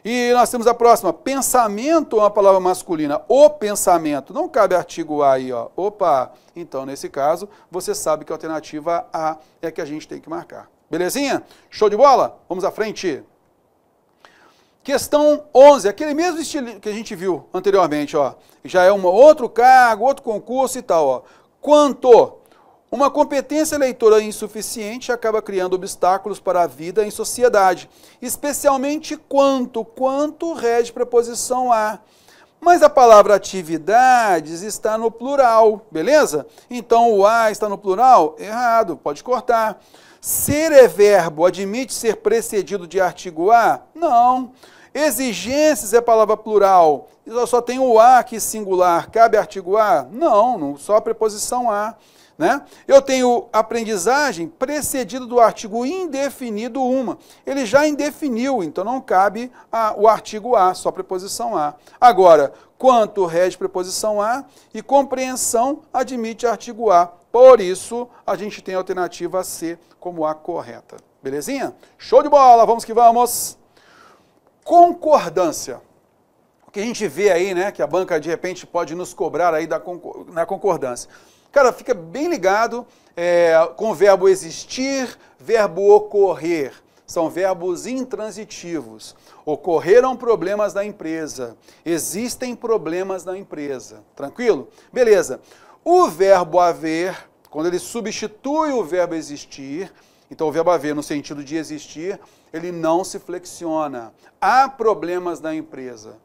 E nós temos a próxima, pensamento é uma palavra masculina, o pensamento, não cabe artigo a aí, ó. Opa, então nesse caso, você sabe que a alternativa A é que a gente tem que marcar. Belezinha? Show de bola? Vamos à frente. Questão 11, aquele mesmo estilo que a gente viu anteriormente, ó. Já é outro cargo, outro concurso e tal, ó. Quanto Uma competência leitora insuficiente acaba criando obstáculos para a vida em sociedade, especialmente quanto rege preposição a. Mas a palavra atividades está no plural, beleza? Então o a está no plural? Errado, pode cortar. Ser é verbo, admite ser precedido de artigo a? Não. Exigências é palavra plural, só tem o a aqui singular, cabe artigo a? Não, só a preposição a. Né? Eu tenho aprendizagem precedido do artigo indefinido uma. Ele já indefiniu, então não cabe o artigo a, só preposição a. Agora, quanto rege preposição a e compreensão admite artigo a. Por isso, a gente tem a alternativa C como a correta. Belezinha? Show de bola, vamos que vamos. Concordância. O que a gente vê aí, né, que a banca de repente pode nos cobrar aí na concordância. Cara, fica bem ligado com o verbo existir, verbo ocorrer. São verbos intransitivos. Ocorreram problemas na empresa. Existem problemas na empresa. Tranquilo? Beleza. O verbo haver, quando ele substitui o verbo existir, então o verbo haver no sentido de existir, ele não se flexiona. Há problemas na empresa.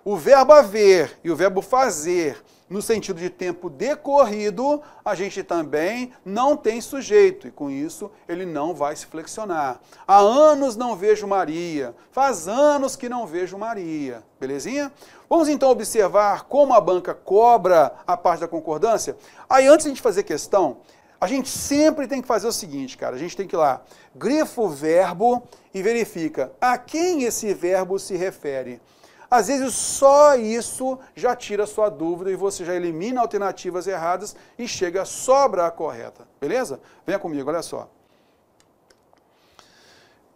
O verbo haver e o verbo fazer, no sentido de tempo decorrido, a gente também não tem sujeito, e com isso ele não vai se flexionar. Há anos não vejo Maria, faz anos que não vejo Maria, belezinha? Vamos então observar como a banca cobra a parte da concordância? Aí antes de a gente fazer questão, a gente sempre tem que fazer o seguinte, cara, a gente tem que ir lá, grifa o verbo e verifica a quem esse verbo se refere. Às vezes só isso já tira a sua dúvida e você já elimina alternativas erradas e chega sobra a correta, beleza? Venha comigo, olha só.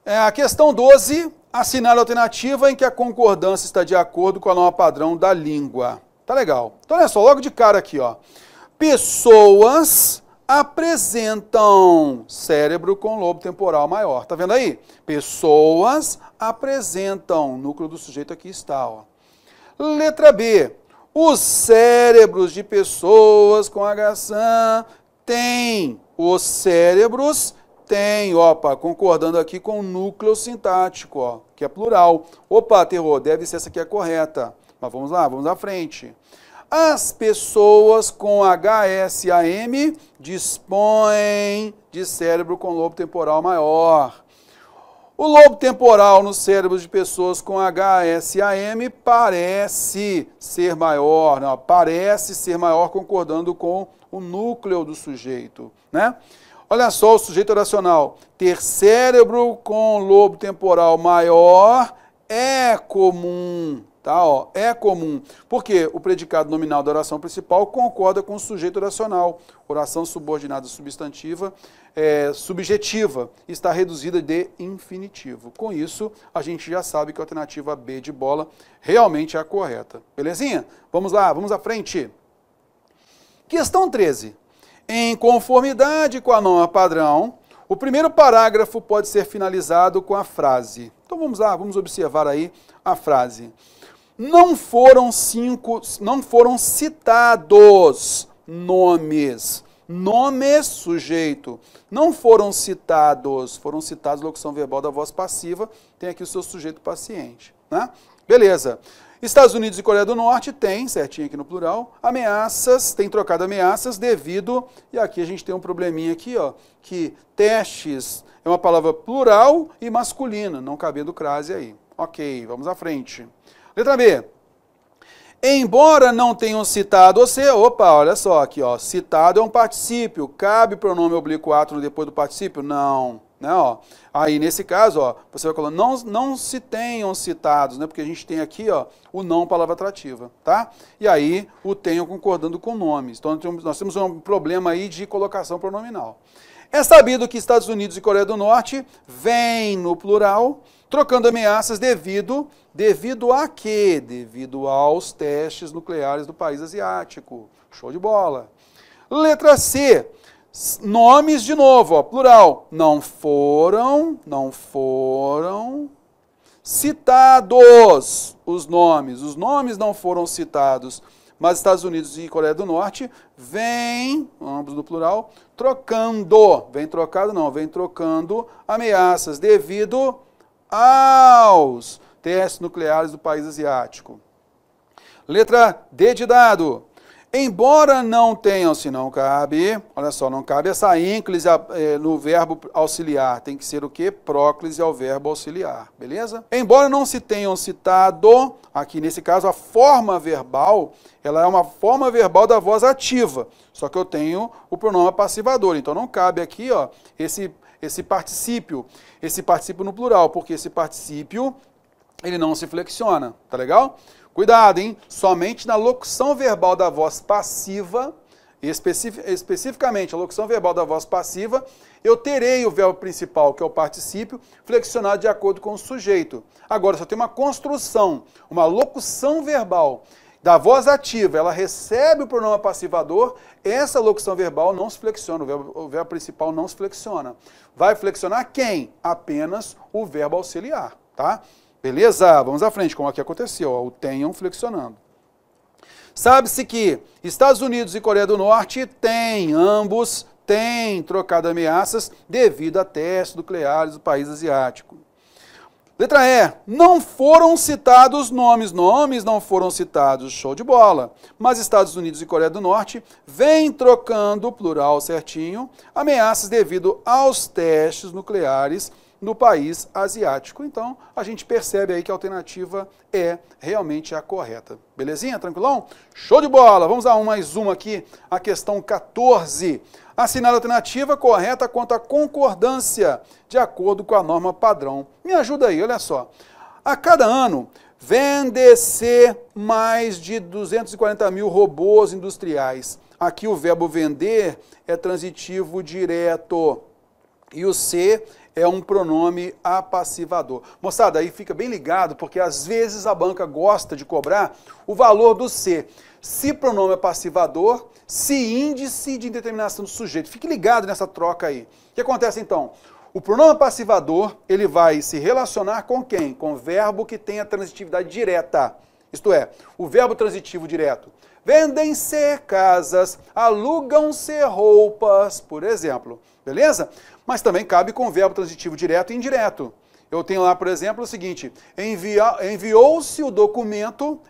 A questão 12, assinale a alternativa em que a concordância está de acordo com a norma padrão da língua. Tá legal. Então olha só, logo de cara aqui, ó. Pessoas apresentam cérebro com lobo temporal maior. Tá vendo aí? Pessoas apresentam. O núcleo do sujeito aqui está, ó. Letra B. Os cérebros de pessoas com HSAN têm. Os cérebros têm. Opa, concordando aqui com o núcleo sintático, ó, que é plural. Opa, terror, deve ser essa aqui a correta. Mas vamos lá, vamos à frente. As pessoas com HSAM dispõem de cérebro com lobo temporal maior. O lobo temporal no cérebro de pessoas com HSAM parece ser maior, não, parece ser maior concordando com o núcleo do sujeito, né? Olha só o sujeito oracional. Ter cérebro com lobo temporal maior é comum. Tá, ó, é comum, porque o predicado nominal da oração principal concorda com o sujeito oracional. Oração subordinada substantiva, subjetiva, está reduzida de infinitivo. Com isso, a gente já sabe que a alternativa B de bola realmente é a correta. Belezinha? Vamos lá, vamos à frente. Questão 13. Em conformidade com a norma padrão, o primeiro parágrafo pode ser finalizado com a frase. Então vamos lá, vamos observar aí a frase. Não foram citados nomes. Nomes, sujeito. Não foram citados locução verbal da voz passiva, tem aqui o seu sujeito paciente, né? Beleza. Estados Unidos e Coreia do Norte tem, certinho aqui no plural, ameaças, tem trocado ameaças devido, e aqui a gente tem um probleminha aqui, ó, que testes é uma palavra plural e masculina, não cabendo crase aí. Ok, vamos à frente. Letra B. Embora não tenham citado você, opa, olha só aqui, ó, citado é um particípio, cabe pronome oblíquo átero depois do particípio? Não, né, ó. Aí nesse caso, ó, você vai colocar não se tenham citados, né, porque a gente tem aqui, ó, o não palavra atrativa, tá? E aí o tenham concordando com nomes. Então nós temos um problema aí de colocação pronominal. É sabido que Estados Unidos e Coreia do Norte vêm no plural, trocando ameaças devido a quê? Devido aos testes nucleares do país asiático. Show de bola. Letra C. Nomes de novo, ó, plural. Não foram citados os nomes. Os nomes não foram citados. mas Estados Unidos e Coreia do Norte vêm, ambos no plural, trocando, vem trocado não, vem trocando ameaças devido aos testes nucleares do país asiático. Letra D de dado. Embora não tenham, se não cabe, olha só, não cabe essa ênclise no verbo auxiliar, tem que ser o quê? Próclise ao verbo auxiliar, beleza? Embora não se tenham citado, aqui nesse caso a forma verbal, ela é uma forma verbal da voz ativa, só que eu tenho o pronome passivador, então não cabe aqui, ó, esse particípio no plural, porque esse particípio, ele não se flexiona, tá legal? Cuidado, hein? Somente na locução verbal da voz passiva, especificamente a locução verbal da voz passiva, eu terei o verbo principal, que é o particípio, flexionado de acordo com o sujeito. Agora, se eu tenho uma construção, uma locução verbal da voz ativa, ela recebe o pronome passivador, essa locução verbal não se flexiona, o verbo principal não se flexiona. Vai flexionar quem? Apenas o verbo auxiliar, tá? Beleza? Vamos à frente, como aqui aconteceu, ó, o tenham flexionando. Sabe-se que Estados Unidos e Coreia do Norte ambos têm trocado ameaças devido a testes nucleares do país asiático. Letra E. Não foram citados nomes não foram citados, show de bola. Mas Estados Unidos e Coreia do Norte vêm trocando, plural certinho, ameaças devido aos testes nucleares no país asiático. Então, a gente percebe aí que a alternativa é realmente a correta. Belezinha? Tranquilão? Show de bola! Vamos a mais uma aqui, a questão 14. Assinar a alternativa correta quanto à concordância, de acordo com a norma padrão. Me ajuda aí, olha só. A cada ano, vende-se mais de 240 mil robôs industriais. Aqui o verbo vender é transitivo direto. E o ser é um pronome apassivador. Moçada, aí fica bem ligado, porque às vezes a banca gosta de cobrar o valor do ser. Se pronome é passivador, se índice de indeterminação do sujeito. Fique ligado nessa troca aí. O que acontece então? O pronome passivador, ele vai se relacionar com quem? Com o verbo que tem a transitividade direta. Isto é, o verbo transitivo direto. Vendem-se casas, alugam-se roupas, por exemplo. Beleza? Mas também cabe com o verbo transitivo direto e indireto. Eu tenho lá, por exemplo, o seguinte: enviou-se o documento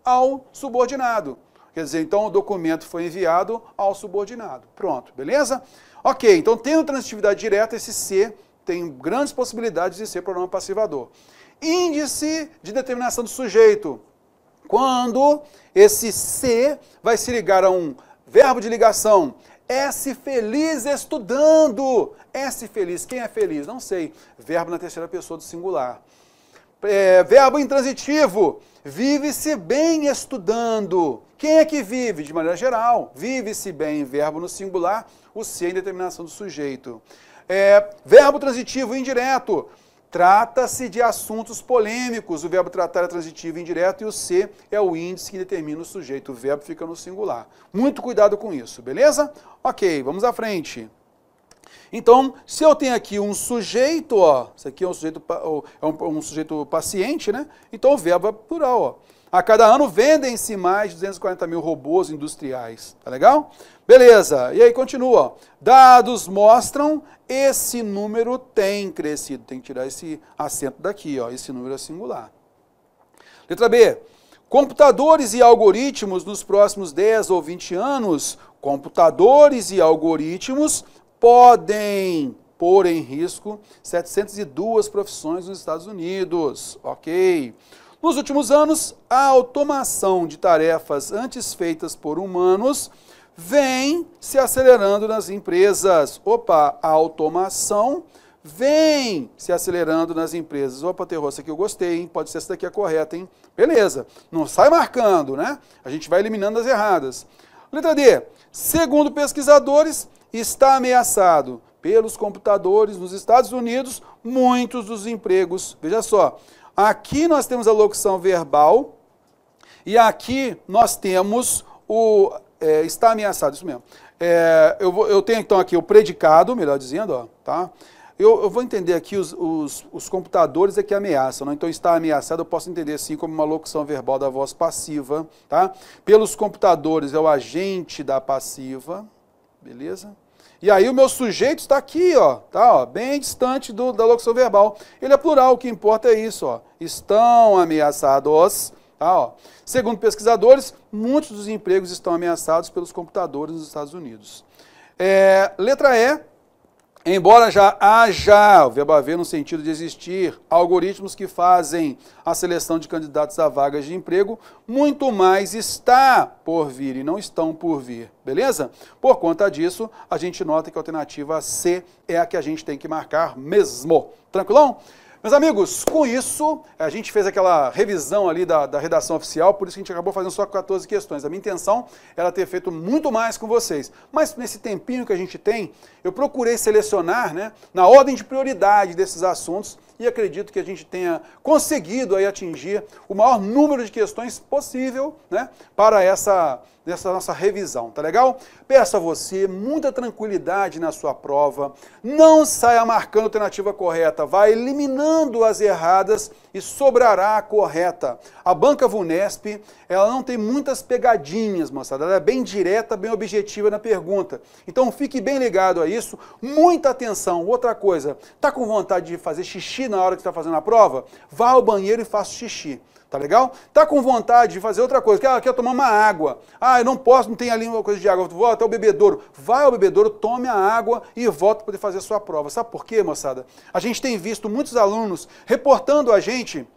ao subordinado. Quer dizer, então o documento foi enviado ao subordinado. Pronto, beleza? Ok, então tendo transitividade direta, esse ser tem grandes possibilidades de ser pronome passivador. Índice de determinação do sujeito. Quando esse ser vai se ligar a um verbo de ligação. É-se feliz estudando. É-se feliz. Quem é feliz? Não sei. Verbo na terceira pessoa do singular. Verbo intransitivo. Vive-se bem estudando. Quem é que vive? De maneira geral. Vive-se bem. Verbo no singular. O ser em determinação do sujeito. Verbo transitivo indireto. Trata-se de assuntos polêmicos. O verbo tratar é transitivo indireto e o ser é o índice que determina o sujeito. O verbo fica no singular. Muito cuidado com isso, beleza? Ok, vamos à frente. Então, se eu tenho aqui um sujeito, ó, isso aqui é um sujeito paciente, né? Então o verbo é plural, ó. A cada ano vendem-se mais de 240 mil robôs industriais. Tá legal? Beleza. E aí continua. Ó. Dados mostram esse número tem crescido. Tem que tirar esse acento daqui. Ó. Esse número é singular. Letra B. Computadores e algoritmos nos próximos 10 ou 20 anos. Computadores e algoritmos podem pôr em risco 702 profissões nos Estados Unidos. Ok. Nos últimos anos, a automação de tarefas antes feitas por humanos vem se acelerando nas empresas. Opa, a automação vem se acelerando nas empresas. Opa, Terror, essa aqui eu gostei, hein? Pode ser essa daqui a correta, hein? Beleza. Não sai marcando, né? A gente vai eliminando as erradas. Letra D. Segundo pesquisadores, está ameaçado pelos computadores nos Estados Unidos muitos dos empregos. Veja só. Aqui nós temos a locução verbal e aqui nós temos o está ameaçado, isso mesmo. Eu tenho então aqui o predicado, melhor dizendo, ó, tá? eu vou entender aqui os computadores é que ameaçam, não? Então, estar ameaçado eu posso entender assim como uma locução verbal da voz passiva, tá? Pelos computadores é o agente da passiva, beleza? E aí o meu sujeito está aqui, ó, tá, ó, bem distante da locução verbal. Ele é plural, o que importa é isso, ó. Estão ameaçados, tá, ó. Segundo pesquisadores, muitos dos empregos estão ameaçados pelos computadores nos Estados Unidos. Letra E. Embora já haja, o verbo haver no sentido de existir, algoritmos que fazem a seleção de candidatos a vagas de emprego, muito mais está por vir e não estão por vir, beleza? Por conta disso, a gente nota que a alternativa C é a que a gente tem que marcar mesmo. Tranquilão? Meus amigos, com isso, a gente fez aquela revisão ali da redação oficial, por isso que a gente acabou fazendo só 14 questões. A minha intenção era ter feito muito mais com vocês, mas nesse tempinho que a gente tem, eu procurei selecionar, né, na ordem de prioridade desses assuntos e acredito que a gente tenha conseguido aí atingir o maior número de questões possível, né, para essa nossa revisão, tá legal? Peço a você muita tranquilidade na sua prova, não saia marcando a alternativa correta, vai eliminando as erradas e sobrará a correta. A banca VUNESP, ela não tem muitas pegadinhas, moçada, ela é bem direta, bem objetiva na pergunta. Então fique bem ligado a isso, muita atenção. Outra coisa, tá com vontade de fazer xixi na hora que está fazendo a prova? Vá ao banheiro e faça xixi. Tá legal? Tá com vontade de fazer outra coisa, quer tomar uma água. Ah, eu não posso, não tem ali uma coisa de água. Vou até o bebedouro. Vai ao bebedouro, tome a água e volta para poder fazer a sua prova. Sabe por quê, moçada? A gente tem visto muitos alunos reportando a gente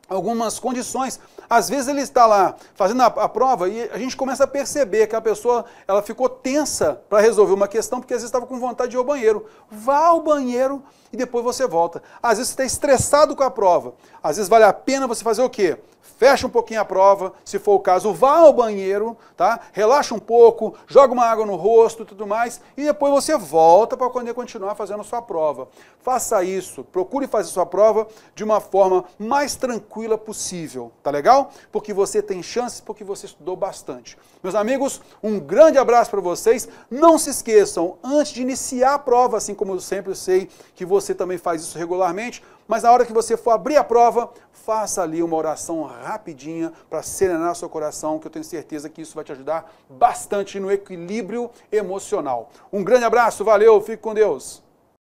algumas condições. Às vezes ele está lá fazendo a prova e a gente começa a perceber que a pessoa ela ficou tensa para resolver uma questão porque às vezes estava com vontade de ir ao banheiro. Vá ao banheiro e depois você volta. Às vezes você está estressado com a prova. Às vezes vale a pena você fazer o quê? Fecha um pouquinho a prova, se for o caso, vá ao banheiro, tá? Relaxa um pouco, joga uma água no rosto e tudo mais, e depois você volta para poder continuar fazendo a sua prova. Faça isso, procure fazer a sua prova de uma forma mais tranquila possível, tá legal? Porque você tem chances, porque você estudou bastante. Meus amigos, um grande abraço para vocês. Não se esqueçam, antes de iniciar a prova, assim como eu sempre sei que você também faz isso regularmente, mas na hora que você for abrir a prova, faça ali uma oração rapidinha para serenar seu coração, que eu tenho certeza que isso vai te ajudar bastante no equilíbrio emocional. Um grande abraço, valeu, fique com Deus!